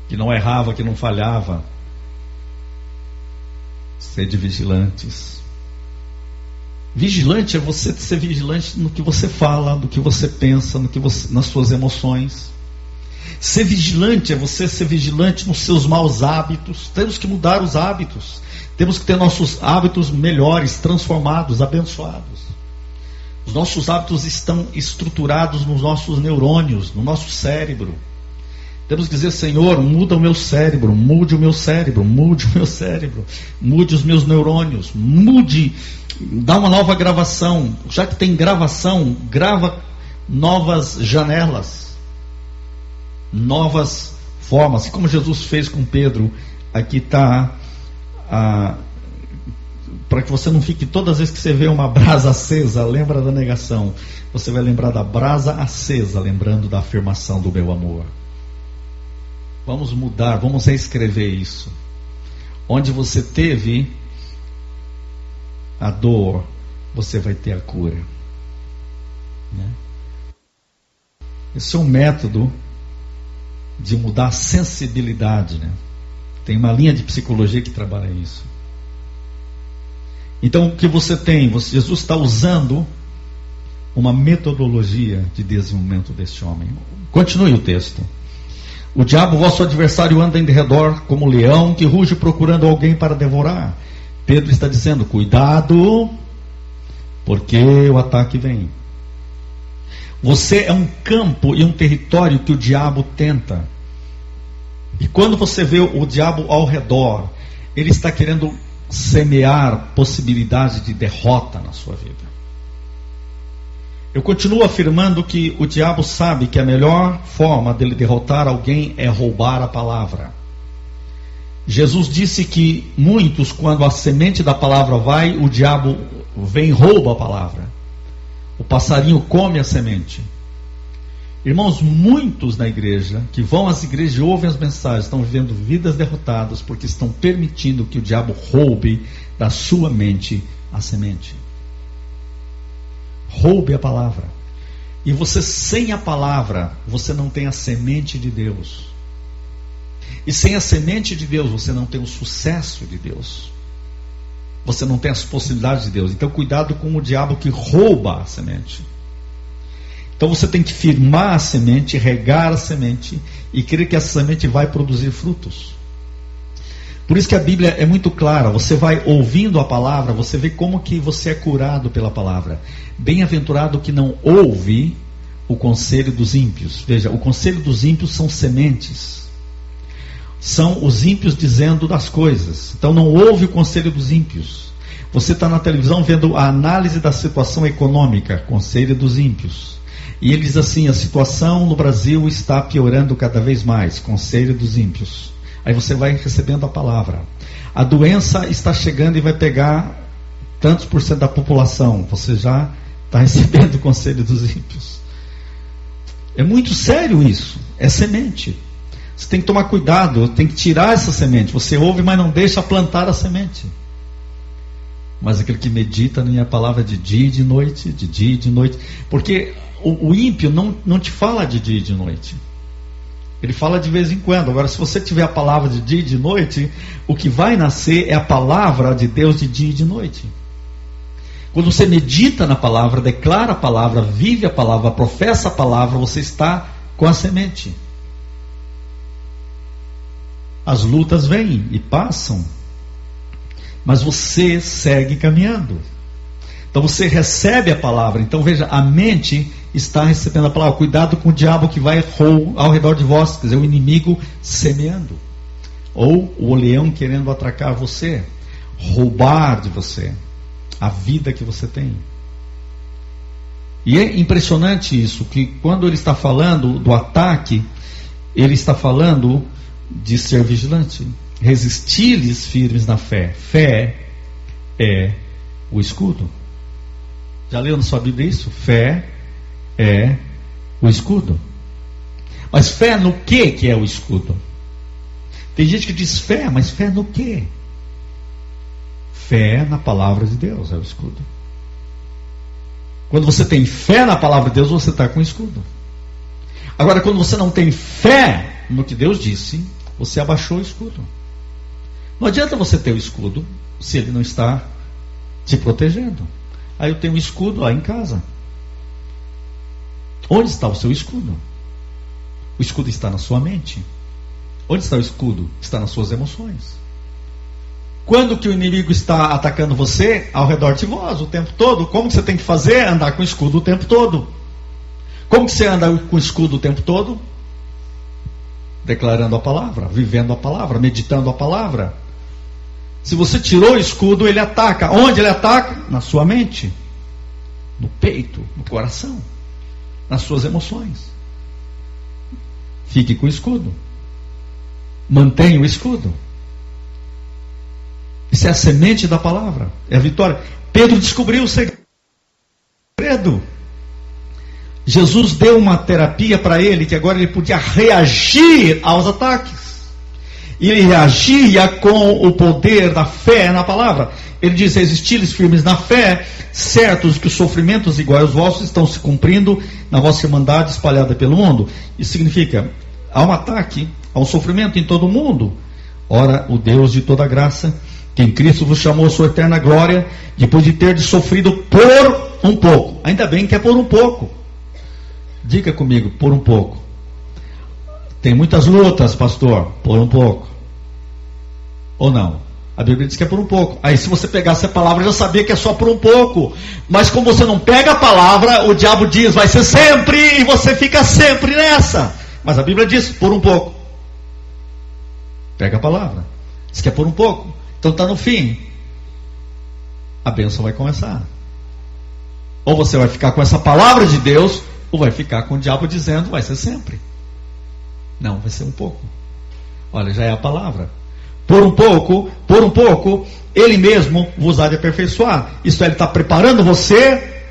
que não errava, que não falhava. Sede vigilantes. Vigilante é você ser vigilante no que você fala, no que você pensa, nas suas emoções. Ser vigilante é você ser vigilante nos seus maus hábitos. Temos que mudar os hábitos. Temos que ter nossos hábitos melhores, transformados, abençoados. Os nossos hábitos estão estruturados nos nossos neurônios, no nosso cérebro. Temos que dizer, Senhor, muda o meu cérebro, mude o meu cérebro, mude o meu cérebro, mude os meus neurônios, mude, dá uma nova gravação. Já que tem gravação, grava novas janelas, novas formas. Assim como Jesus fez com Pedro, aqui está para que você não fique, todas as vezes que você vê uma brasa acesa, lembra da negação, você vai lembrar da brasa acesa, lembrando da afirmação do meu amor. Vamos mudar, vamos reescrever isso. Onde você teve a dor, você vai ter a cura, né? Esse é um método de mudar a sensibilidade, né? Tem uma linha de psicologia que trabalha isso. Então, o que você tem? Jesus está usando uma metodologia de desenvolvimento desse homem. Continue o texto. O diabo, vosso adversário, anda em redor como leão que ruge procurando alguém para devorar. Pedro está dizendo, cuidado, porque o ataque vem. Você é um campo e um território que o diabo tenta. E quando você vê o diabo ao redor, ele está querendo semear possibilidade de derrota na sua vida. Eu continuo afirmando que o diabo sabe que a melhor forma dele derrotar alguém é roubar a palavra. Jesus disse que muitos, quando a semente da palavra vai, o diabo vem e rouba a palavra. O passarinho come a semente. Irmãos, muitos na igreja, que vão às igrejas e ouvem as mensagens, estão vivendo vidas derrotadas, porque estão permitindo que o diabo roube da sua mente a semente. Roube a palavra. E você, sem a palavra, você não tem a semente de Deus. E sem a semente de Deus, você não tem o sucesso de Deus. Você não tem as possibilidades de Deus. Então, cuidado com o diabo que rouba a semente. Então, você tem que firmar a semente, regar a semente e crer que essa semente vai produzir frutos. Por isso que a Bíblia é muito clara. Você vai ouvindo a palavra, você vê como que você é curado pela palavra. Bem-aventurado que não ouve o conselho dos ímpios. Veja, o conselho dos ímpios são sementes. São os ímpios dizendo das coisas. Então não ouve o conselho dos ímpios. Você está na televisão vendo a análise da situação econômica, conselho dos ímpios. E ele diz assim, a situação no Brasil está piorando cada vez mais, conselho dos ímpios. Aí você vai recebendo a palavra. A doença está chegando e vai pegar tantos por cento da população. Você já está recebendo o conselho dos ímpios. É muito sério isso. É semente. Você tem que tomar cuidado, tem que tirar essa semente. Você ouve, mas não deixa plantar a semente. Mas aquele que medita na minha palavra de dia e de noite, de dia e de noite. Porque o ímpio não te fala de dia e de noite. Ele fala de vez em quando. Agora, se você tiver a palavra de dia e de noite, o que vai nascer é a palavra de Deus de dia e de noite. Quando você medita na palavra, declara a palavra, vive a palavra, professa a palavra, você está com a semente. As lutas vêm e passam, mas você segue caminhando. Então você recebe a palavra. Então veja, a mente está recebendo a palavra. Cuidado com o diabo que vai ao redor de vós, quer dizer, o inimigo semeando, ou o leão querendo atracar você, roubar de você a vida que você tem. E é impressionante isso, que quando ele está falando do ataque, ele está falando de ser vigilante, resistir-lhes firmes na fé. Fé é o escudo. Já leu na sua Bíblia isso? Fé é o escudo. Mas fé no que é o escudo? Tem gente que diz fé, mas fé no quê? Fé na palavra de Deus é o escudo. Quando você tem fé na palavra de Deus, você está com o escudo. Agora, quando você não tem fé no que Deus disse, você abaixou o escudo. Não adianta você ter o escudo se ele não está te protegendo. Aí eu tenho um escudo lá em casa. Onde está o seu escudo? O escudo está na sua mente. Onde está o escudo? Está nas suas emoções. Quando que o inimigo está atacando você? Ao redor de vós, o tempo todo. Como que você tem que fazer? Andar com o escudo o tempo todo. Como que você anda com o escudo o tempo todo? Declarando a palavra, vivendo a palavra, meditando a palavra. Se você tirou o escudo, ele ataca. Onde ele ataca? Na sua mente, no peito, no coração, nas suas emoções. Fique com o escudo. Mantenha o escudo. Isso é a semente da palavra, é a vitória. Pedro descobriu o segredo. Jesus deu uma terapia para ele, que agora ele podia reagir aos ataques. E ele reagia com o poder da fé na palavra. Ele diz: resistir-lhes firmes na fé, certos que os sofrimentos iguais aos vossos estão se cumprindo na vossa irmandade espalhada pelo mundo. Isso significa, há um ataque, há um sofrimento em todo o mundo. Ora, o Deus de toda graça, que em Cristo vos chamou a sua eterna glória, depois de ter sofrido por um pouco. Ainda bem que é por um pouco. Diga comigo, por um pouco. Tem muitas lutas, pastor, por um pouco. Ou não? A Bíblia diz que é por um pouco. Aí se você pegasse a palavra, já sabia que é só por um pouco. Mas como você não pega a palavra, o diabo diz, vai ser sempre, e você fica sempre nessa. Mas a Bíblia diz, por um pouco. Pega a palavra. Diz que é por um pouco. Então está no fim. A bênção vai começar. Ou você vai ficar com essa palavra de Deus, ou vai ficar com o diabo dizendo, vai ser sempre. Não, vai ser um pouco. Olha, já é a palavra. Por um pouco, ele mesmo vos há de aperfeiçoar. Isso é, ele está preparando você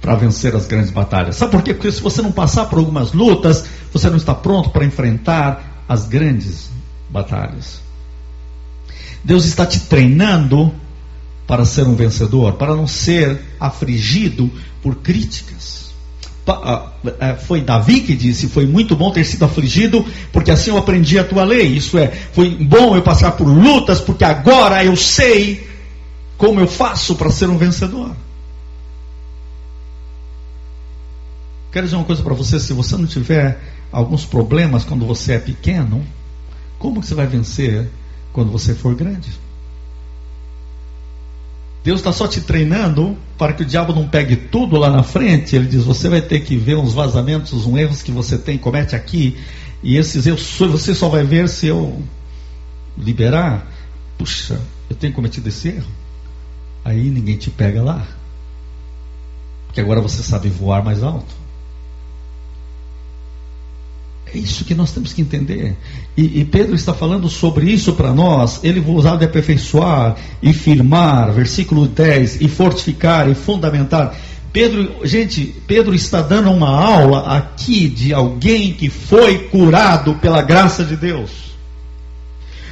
para vencer as grandes batalhas. Sabe por quê? Porque se você não passar por algumas lutas, você não está pronto para enfrentar as grandes batalhas. Deus está te treinando para ser um vencedor, para não ser afligido por críticas. Foi Davi que disse: foi muito bom ter sido afligido, porque assim eu aprendi a tua lei. Isso é, foi bom eu passar por lutas, porque agora eu sei como eu faço para ser um vencedor. Quero dizer uma coisa para você: se você não tiver alguns problemas quando você é pequeno, como que você vai vencer quando você for grande? Deus está só te treinando para que o diabo não pegue tudo lá na frente. Ele diz: você vai ter que ver uns vazamentos, uns erros que você tem, comete aqui, e esses erros você só vai ver se eu liberar. Puxa, eu tenho cometido esse erro. Aí ninguém te pega lá, porque agora você sabe voar mais alto. É isso que nós temos que entender. E Pedro está falando sobre isso para nós. Ele vos há de aperfeiçoar e firmar, versículo 10, e fortificar e fundamentar. Pedro está dando uma aula aqui de alguém que foi curado pela graça de Deus.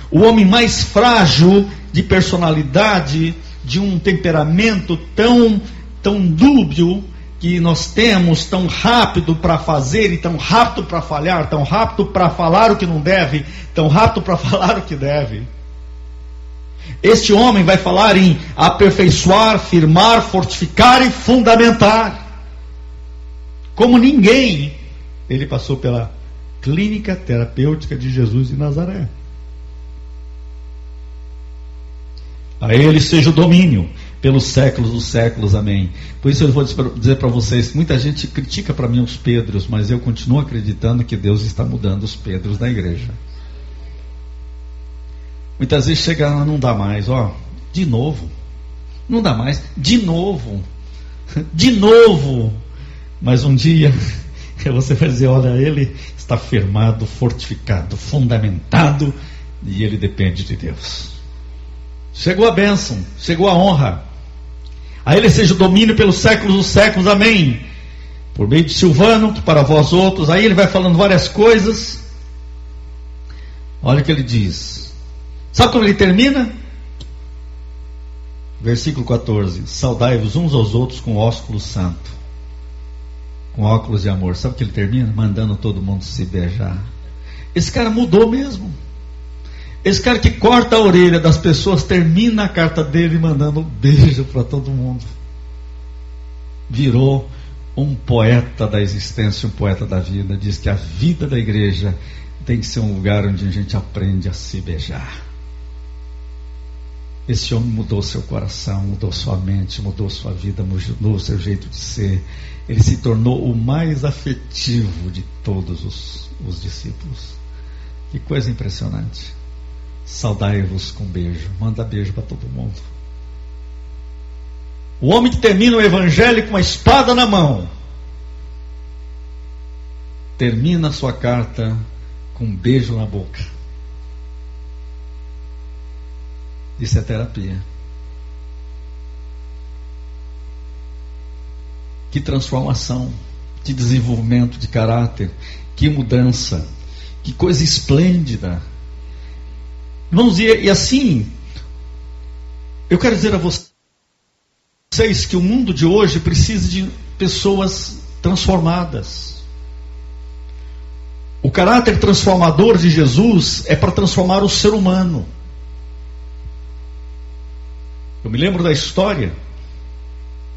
O homem mais frágil de personalidade, de um temperamento tão dúbio que nós temos, tão rápido para fazer e tão rápido para falhar, tão rápido para falar o que não deve, tão rápido para falar o que deve. Este homem vai falar em aperfeiçoar, firmar, fortificar e fundamentar. Como ninguém, ele passou pela clínica terapêutica de Jesus de Nazaré. A ele seja o domínio pelos séculos dos séculos, amém. Por isso eu vou dizer para vocês, muita gente critica para mim os Pedros, mas eu continuo acreditando que Deus está mudando os Pedros da igreja. Muitas vezes chega, não dá mais, de novo, não dá mais, de novo, mas um dia você vai dizer, olha, ele está firmado, fortificado, fundamentado, e ele depende de Deus. Chegou a bênção, chegou a honra. A ele seja o domínio pelos séculos dos séculos, amém. Por meio de Silvano, que para vós outros. Aí ele vai falando várias coisas. Olha o que ele diz. Sabe como ele termina? Versículo 14. Saudai-vos uns aos outros com ósculo santo, com óculos de amor. Sabe o que ele termina? Mandando todo mundo se beijar. Esse cara mudou mesmo. Esse cara que corta a orelha das pessoas termina a carta dele mandando um beijo para todo mundo. Virou um poeta da existência, um poeta da vida. Diz que a vida da igreja tem que ser um lugar onde a gente aprende a se beijar. Esse homem mudou seu coração, mudou sua mente, mudou sua vida, mudou seu jeito de ser. Ele se tornou o mais afetivo de todos os discípulos. Que coisa impressionante. Saudai-vos com beijo. Manda beijo para todo mundo. O homem que termina o evangelho com uma espada na mão termina a sua carta com um beijo na boca. Isso é terapia. Que transformação, que desenvolvimento de caráter, que mudança, que coisa esplêndida. Irmãos, e assim, eu quero dizer a vocês que o mundo de hoje precisa de pessoas transformadas. O caráter transformador de Jesus é para transformar o ser humano. Eu me lembro da história,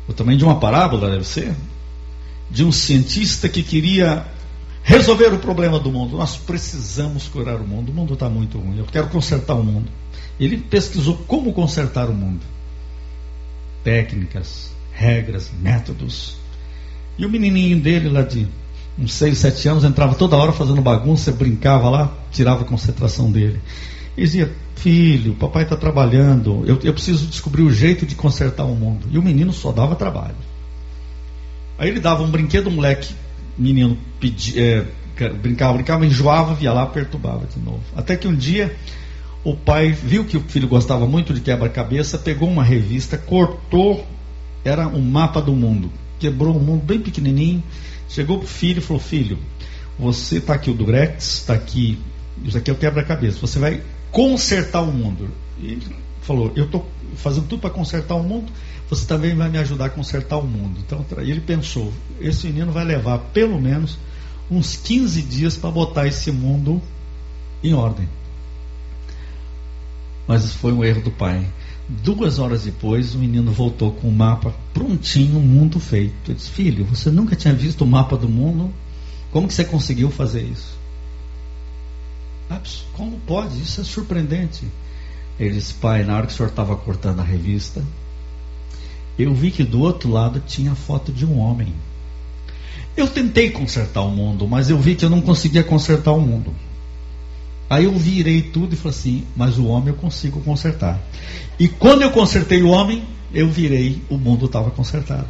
ou também de uma parábola, deve ser, de um cientista que queria resolver o problema do mundo. Nós precisamos curar o mundo está muito ruim, eu quero consertar o mundo. Ele pesquisou como consertar o mundo, técnicas, regras, métodos. E o menininho dele lá de uns 6, 7 anos entrava toda hora fazendo bagunça, brincava lá, tirava a concentração dele. E dizia, filho, papai está trabalhando, eu preciso descobrir o jeito de consertar o mundo. E o menino só dava trabalho. Aí ele dava um brinquedo, o moleque, menino brincava, enjoava, via lá, perturbava de novo. Até que um dia o pai viu que o filho gostava muito de quebra-cabeça, pegou uma revista, cortou, era um mapa do mundo, quebrou um mundo bem pequenininho, chegou pro filho e falou, filho, você está aqui o durex, está aqui, isso aqui é o quebra-cabeça, você vai consertar o mundo. E ele falou, eu estou fazendo tudo para consertar o mundo, você também vai me ajudar a consertar o mundo. Então ele pensou, esse menino vai levar pelo menos uns 15 dias para botar esse mundo em ordem. Mas foi um erro do pai. 2 horas depois o menino voltou com o mapa prontinho, o mundo feito. Ele disse, filho, você nunca tinha visto o mapa do mundo? Como que você conseguiu fazer isso? Como pode? Isso é surpreendente. Ele disse, pai, na hora que o senhor estava cortando a revista, eu vi que do outro lado tinha a foto de um homem. Eu tentei consertar o mundo, mas eu vi que eu não conseguia consertar o mundo. Aí eu virei tudo e falei assim, mas o homem eu consigo consertar. E quando eu consertei o homem, eu virei, o mundo estava consertado.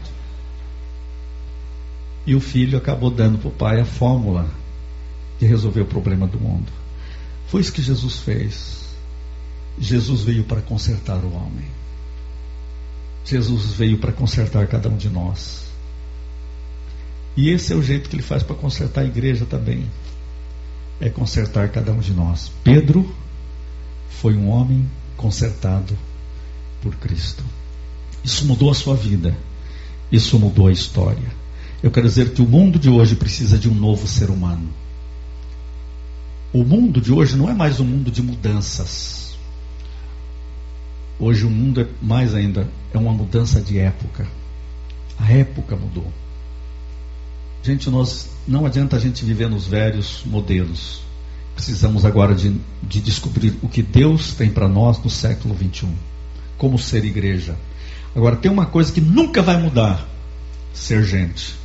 E o filho acabou dando para o pai a fórmula de resolver o problema do mundo. Foi isso que Jesus fez. Jesus veio para consertar o homem. Jesus veio para consertar cada um de nós. E esse é o jeito que ele faz para consertar a igreja também. É consertar cada um de nós. Pedro foi um homem consertado por Cristo. Isso mudou a sua vida. Isso mudou a história. Eu quero dizer que o mundo de hoje precisa de um novo ser humano. O mundo de hoje não é mais um mundo de mudanças. Hoje o mundo é mais ainda, é uma mudança de época. A época mudou. Gente, não adianta a gente viver nos velhos modelos. Precisamos agora de descobrir o que Deus tem para nós no século 21. Como ser igreja. Agora, tem uma coisa que nunca vai mudar. Ser gente.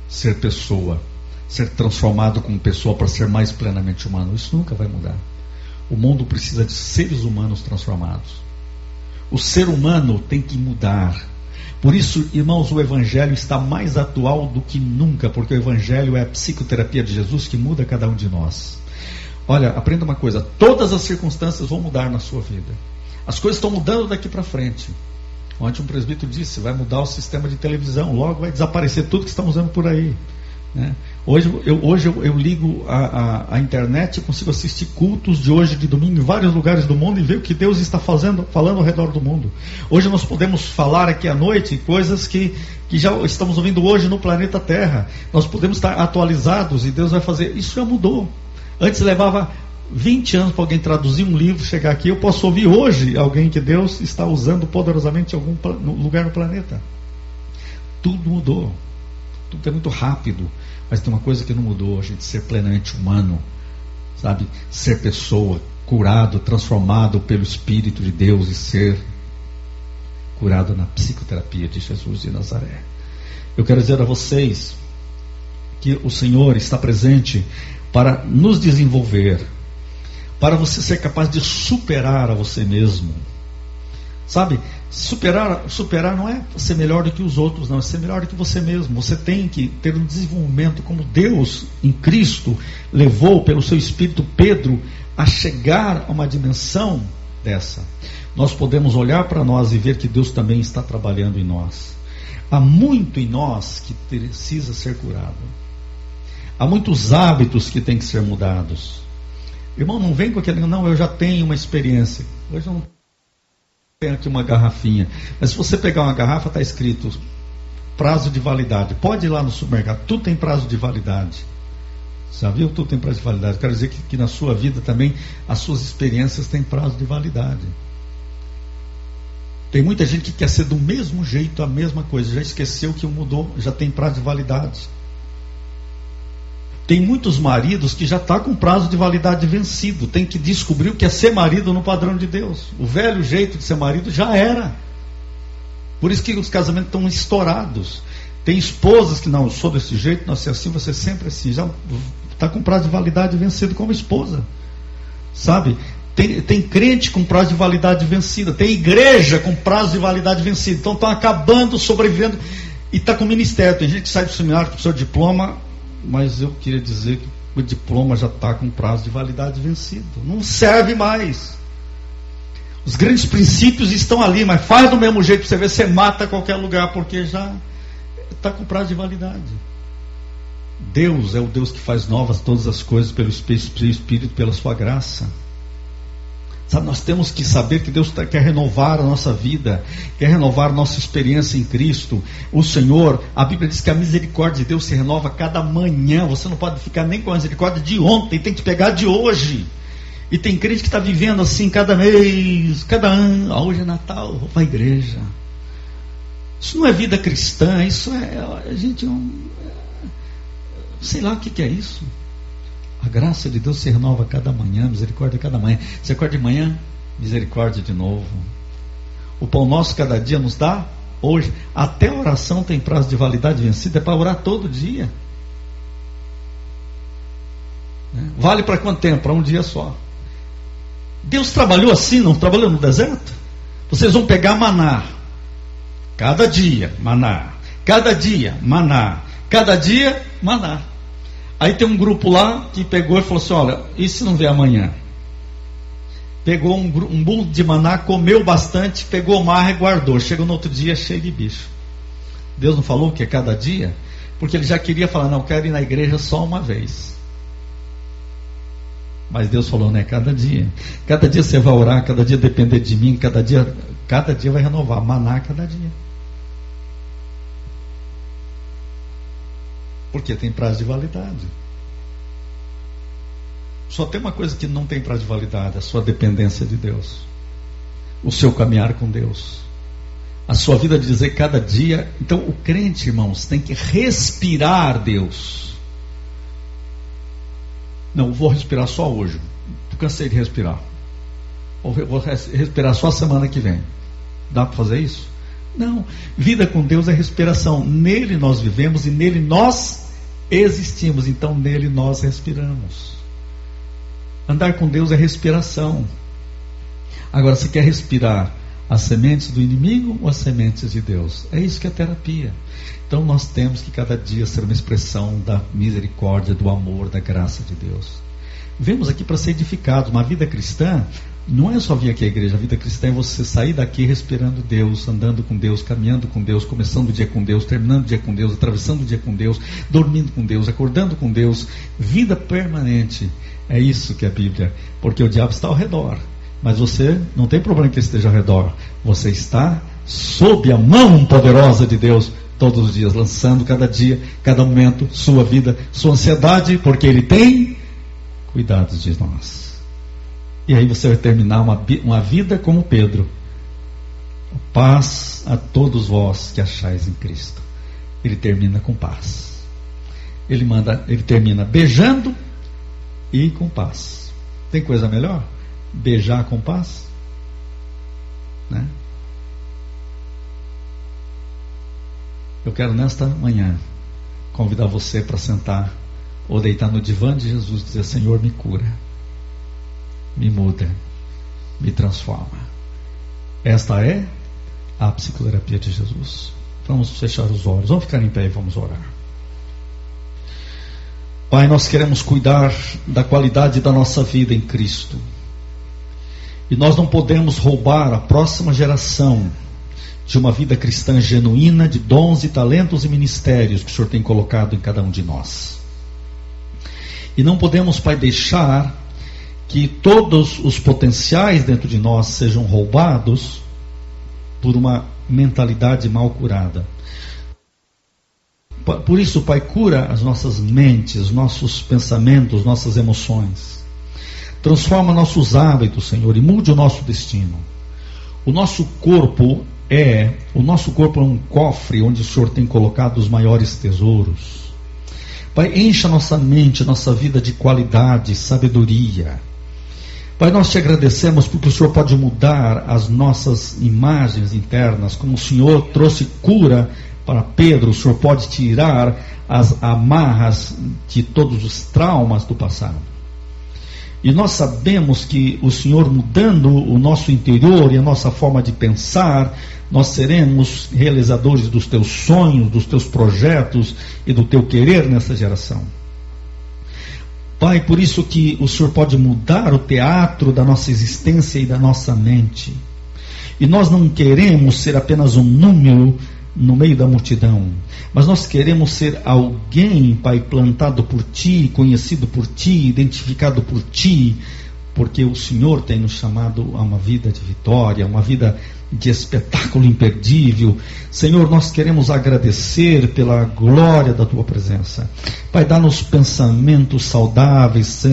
Ser pessoa. Ser transformado como pessoa para ser mais plenamente humano. Isso nunca vai mudar. O mundo precisa de seres humanos transformados. O ser humano tem que mudar. Por isso, irmãos, o Evangelho está mais atual do que nunca, porque o Evangelho é a psicoterapia de Jesus que muda cada um de nós. Olha, aprenda uma coisa, todas as circunstâncias vão mudar na sua vida. As coisas estão mudando daqui para frente. Ontem um presbítero disse, vai mudar o sistema de televisão, logo vai desaparecer tudo que estamos vendo por aí. Né? Hoje eu ligo a internet e consigo assistir cultos de hoje, de domingo, em vários lugares do mundo e ver o que Deus está falando ao redor do mundo. Hoje nós podemos falar aqui à noite coisas que já estamos ouvindo hoje no planeta Terra. Nós podemos estar atualizados e Deus vai fazer. Isso já mudou. Antes levava 20 anos para alguém traduzir um livro, chegar aqui. Eu posso ouvir hoje alguém que Deus está usando poderosamente em algum lugar no planeta. Tudo mudou. Tudo é muito rápido. Mas tem uma coisa que não mudou, a gente ser plenamente humano, sabe? Ser pessoa, curado, transformado pelo Espírito de Deus e ser curado na psicoterapia de Jesus de Nazaré. Eu quero dizer a vocês que o Senhor está presente para nos desenvolver, para você ser capaz de superar a você mesmo. Sabe, superar não é ser melhor do que os outros, não, é ser melhor do que você mesmo. Você tem que ter um desenvolvimento como Deus em Cristo levou pelo seu Espírito Pedro a chegar a uma dimensão dessa. Nós podemos olhar para nós e ver que Deus também está trabalhando em nós. Há muito em nós que precisa ser curado. Há muitos hábitos que têm que ser mudados. Irmão, não vem com aquele, não, eu já tenho uma experiência. Hoje eu não tenho aqui uma garrafinha. Mas se você pegar uma garrafa, está escrito prazo de validade. Pode ir lá no supermercado, tudo tem prazo de validade. Já viu? Tudo tem prazo de validade. Quero dizer que na sua vida também as suas experiências têm prazo de validade. Tem muita gente que quer ser do mesmo jeito, a mesma coisa. Já esqueceu que mudou, já tem prazo de validade. Tem muitos maridos que já estão com prazo de validade vencido. Tem que descobrir o que é ser marido no padrão de Deus. O velho jeito de ser marido já era. Por isso que os casamentos estão estourados. Tem esposas que não, eu sou desse jeito, não sei assim, você sempre assim. Já está com prazo de validade vencido como esposa. Sabe? Tem crente com prazo de validade vencida. Tem igreja com prazo de validade vencido. Então estão acabando, sobrevivendo. E está com ministério. Tem gente que sai do seminário com o seu diploma. Mas eu queria dizer que o diploma já está com prazo de validade vencido. Não serve mais. Os grandes princípios estão ali, mas faz do mesmo jeito para você ver, você mata qualquer lugar, porque já está com prazo de validade. Deus é o Deus que faz novas todas as coisas pelo Espírito, pela sua graça. Sabe, nós temos que saber que Deus quer renovar a nossa vida, quer renovar a nossa experiência em Cristo. O Senhor, a Bíblia diz que a misericórdia de Deus se renova cada manhã. Você não pode ficar nem com a misericórdia de ontem, tem que pegar de hoje. E tem crente que está vivendo assim cada mês, cada ano. Hoje é Natal, vou para a igreja. Isso não é vida cristã, isso é, gente, sei lá o que é isso. A graça de Deus se renova cada manhã, misericórdia cada manhã. Você acorda de manhã, misericórdia de novo. O pão nosso cada dia nos dá hoje. Até a oração tem prazo de validade vencido, é para orar todo dia. Vale para quanto tempo? Para um dia só. Deus trabalhou assim, não trabalhou no deserto? Vocês vão pegar maná. Cada dia, maná. Cada dia, maná. Cada dia, maná. Aí tem um grupo lá que pegou e falou assim, olha, e se não vier amanhã? Pegou um bolo de maná, comeu bastante, pegou marra e guardou. Chegou no outro dia cheio de bicho. Deus não falou que é cada dia? Porque ele já queria falar, não, eu quero ir na igreja só uma vez. Mas Deus falou, né, cada dia você vai orar, cada dia depender de mim, cada dia vai renovar, maná cada dia. Porque tem prazo de validade. Só tem uma coisa que não tem prazo de validade: a sua dependência de Deus, o seu caminhar com Deus, a sua vida de dizer cada dia. Então o crente, irmãos, tem que respirar Deus. Não, vou respirar só hoje, cansei de respirar, vou respirar só a semana que vem. Dá para fazer isso? Não. Vida com Deus é respiração. Nele nós vivemos e nele nós existimos. Então nele nós respiramos. Andar com Deus é respiração. Agora, você quer respirar as sementes do inimigo ou as sementes de Deus? É isso que é terapia. Então nós temos que cada dia ser uma expressão da misericórdia, do amor, da graça de Deus. Vemos aqui para ser edificados. Uma vida cristã não é só vir aqui à igreja. A vida cristã é você sair daqui respirando Deus, andando com Deus, caminhando com Deus, começando o dia com Deus, terminando o dia com Deus, atravessando o dia com Deus, dormindo com Deus, acordando com Deus. Vida permanente. É isso que é a Bíblia. Porque o diabo está ao redor, mas você não tem problema que ele esteja ao redor. Você está sob a mão poderosa de Deus todos os dias, lançando cada dia, cada momento, sua vida, sua ansiedade, porque Ele tem cuidado de nós. E aí você vai terminar uma vida como Pedro. Paz a todos vós que achais em Cristo. Ele termina com paz. Ele termina beijando e com paz. Tem coisa melhor? Beijar com paz? Né? Eu quero nesta manhã convidar você para sentar ou deitar no divã de Jesus e dizer: Senhor, me cura, me muda, me transforma. Esta é a psicoterapia de Jesus. Vamos fechar os olhos, vamos ficar em pé e vamos orar. Pai, nós queremos cuidar da qualidade da nossa vida em Cristo, e nós não podemos roubar a próxima geração de uma vida cristã genuína, de dons e talentos e ministérios que o Senhor tem colocado em cada um de nós. E não podemos, Pai, deixar que todos os potenciais dentro de nós sejam roubados por uma mentalidade mal curada. Por isso, Pai, cura as nossas mentes, nossos pensamentos, nossas emoções. Transforma nossos hábitos, Senhor, e mude o nosso destino. O nosso corpo é um cofre onde o Senhor tem colocado os maiores tesouros. Pai, encha nossa mente, nossa vida de qualidade, sabedoria. Pai, nós te agradecemos porque o Senhor pode mudar as nossas imagens internas, como o Senhor trouxe cura para Pedro. O Senhor pode tirar as amarras de todos os traumas do passado. E nós sabemos que o Senhor, mudando o nosso interior e a nossa forma de pensar, nós seremos realizadores dos teus sonhos, dos teus projetos e do teu querer nessa geração. Pai, por isso que o Senhor pode mudar o teatro da nossa existência e da nossa mente. E nós não queremos ser apenas um número no meio da multidão, mas nós queremos ser alguém, Pai, plantado por Ti, conhecido por Ti, identificado por Ti, porque o Senhor tem nos chamado a uma vida de vitória, uma vida de espetáculo imperdível. Senhor, nós queremos agradecer pela glória da Tua presença. Pai, dá-nos pensamentos saudáveis.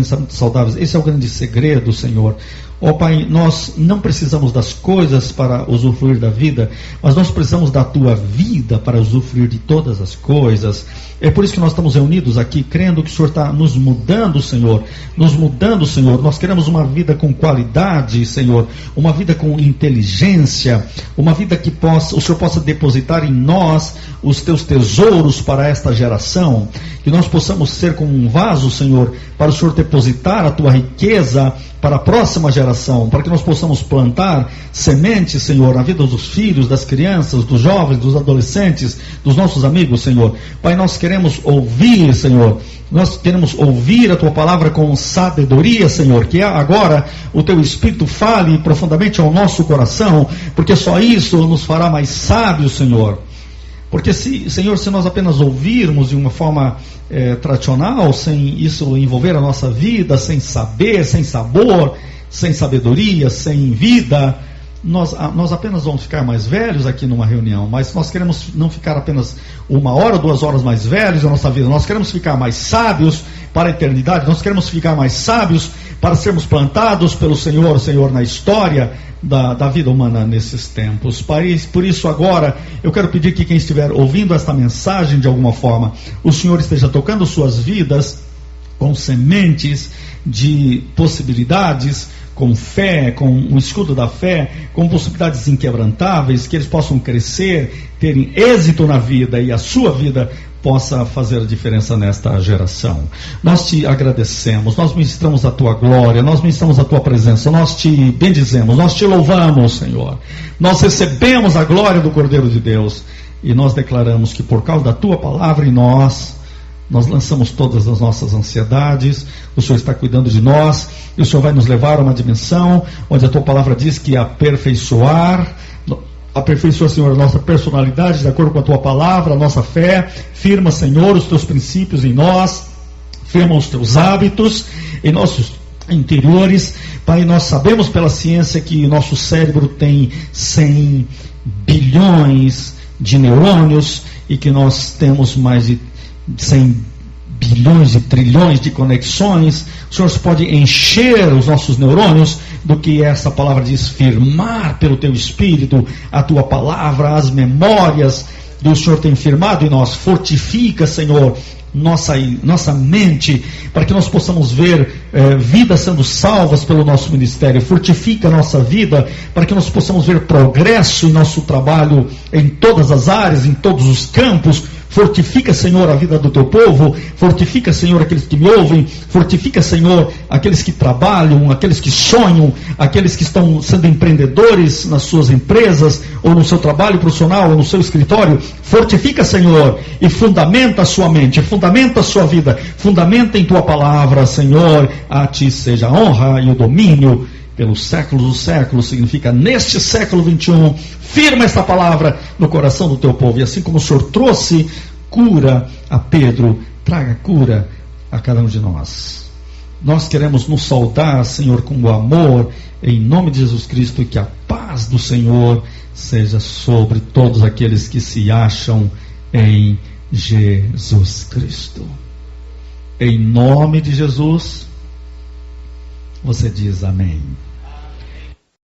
Esse é o grande segredo, Senhor. Ó Pai, nós não precisamos das coisas para usufruir da vida, mas nós precisamos da Tua vida para usufruir de todas as coisas. É por isso que nós estamos reunidos aqui, crendo que o Senhor está nos mudando, Senhor. Nos mudando, Senhor. Nós queremos uma vida com qualidade, Senhor. Uma vida com inteligência. Uma vida que o Senhor possa depositar em nós os Teus tesouros para esta geração. Que nós possamos ser como um vaso, Senhor, para o Senhor depositar a Tua riqueza para a próxima geração, para que nós possamos plantar sementes, Senhor, na vida dos filhos, das crianças, dos jovens, dos adolescentes, dos nossos amigos, Senhor. Pai, nós queremos ouvir, Senhor, nós queremos ouvir a Tua palavra com sabedoria, Senhor, que agora o Teu Espírito fale profundamente ao nosso coração, porque só isso nos fará mais sábios, Senhor. Porque, Senhor, se nós apenas ouvirmos de uma forma tradicional, sem isso envolver a nossa vida, sem saber, sem sabor, sem sabedoria, sem vida, nós apenas vamos ficar mais velhos aqui numa reunião. Mas nós queremos não ficar apenas 1 hora, 2 horas mais velhos na nossa vida. Nós queremos ficar mais sábios para a eternidade. Nós queremos ficar mais sábios para sermos plantados pelo Senhor na história da vida humana nesses tempos. Por isso agora eu quero pedir que quem estiver ouvindo esta mensagem de alguma forma, o Senhor esteja tocando suas vidas com sementes de possibilidades, com fé, com um escudo da fé, com possibilidades inquebrantáveis, que eles possam crescer, terem êxito na vida e a sua vida possa fazer a diferença nesta geração. Nós te agradecemos, nós ministramos a tua glória, nós ministramos a tua presença, nós te bendizemos, nós te louvamos, Senhor. Nós recebemos a glória do Cordeiro de Deus e nós declaramos que por causa da tua palavra em nós lançamos todas as nossas ansiedades. O Senhor está cuidando de nós e o Senhor vai nos levar a uma dimensão onde a tua palavra diz que aperfeiçoa, Senhor, a nossa personalidade de acordo com a tua palavra, a nossa fé. Firma, Senhor, os teus princípios em nós, firma os teus hábitos em nossos interiores. Pai, nós sabemos pela ciência que o nosso cérebro tem 100 bilhões de neurônios e que nós temos mais de 100 bilhões e trilhões de conexões. O Senhor pode encher os nossos neurônios do que essa palavra diz, firmar pelo teu Espírito a tua palavra, as memórias do Senhor tem firmado em nós. Fortifica, Senhor, nossa mente, para que nós possamos ver vidas sendo salvas pelo nosso ministério. Fortifica a nossa vida, para que nós possamos ver progresso em nosso trabalho, em todas as áreas, em todos os campos. Fortifica, Senhor, a vida do teu povo. Fortifica, Senhor, aqueles que me ouvem. Fortifica, Senhor, aqueles que trabalham, aqueles que sonham, aqueles que estão sendo empreendedores nas suas empresas, ou no seu trabalho profissional, ou no seu escritório. Fortifica, Senhor, e fundamenta a sua mente, fundamenta a sua vida, fundamenta em tua palavra, Senhor. A ti seja a honra e o domínio pelos séculos dos séculos. Significa neste século 21, firma esta palavra no coração do teu povo. E assim como o Senhor trouxe cura a Pedro, traga cura a cada um de nós. Nós queremos nos saudar, Senhor, com o amor, em nome de Jesus Cristo, e que a paz do Senhor seja sobre todos aqueles que se acham em Jesus Cristo. Em nome de Jesus, você diz amém.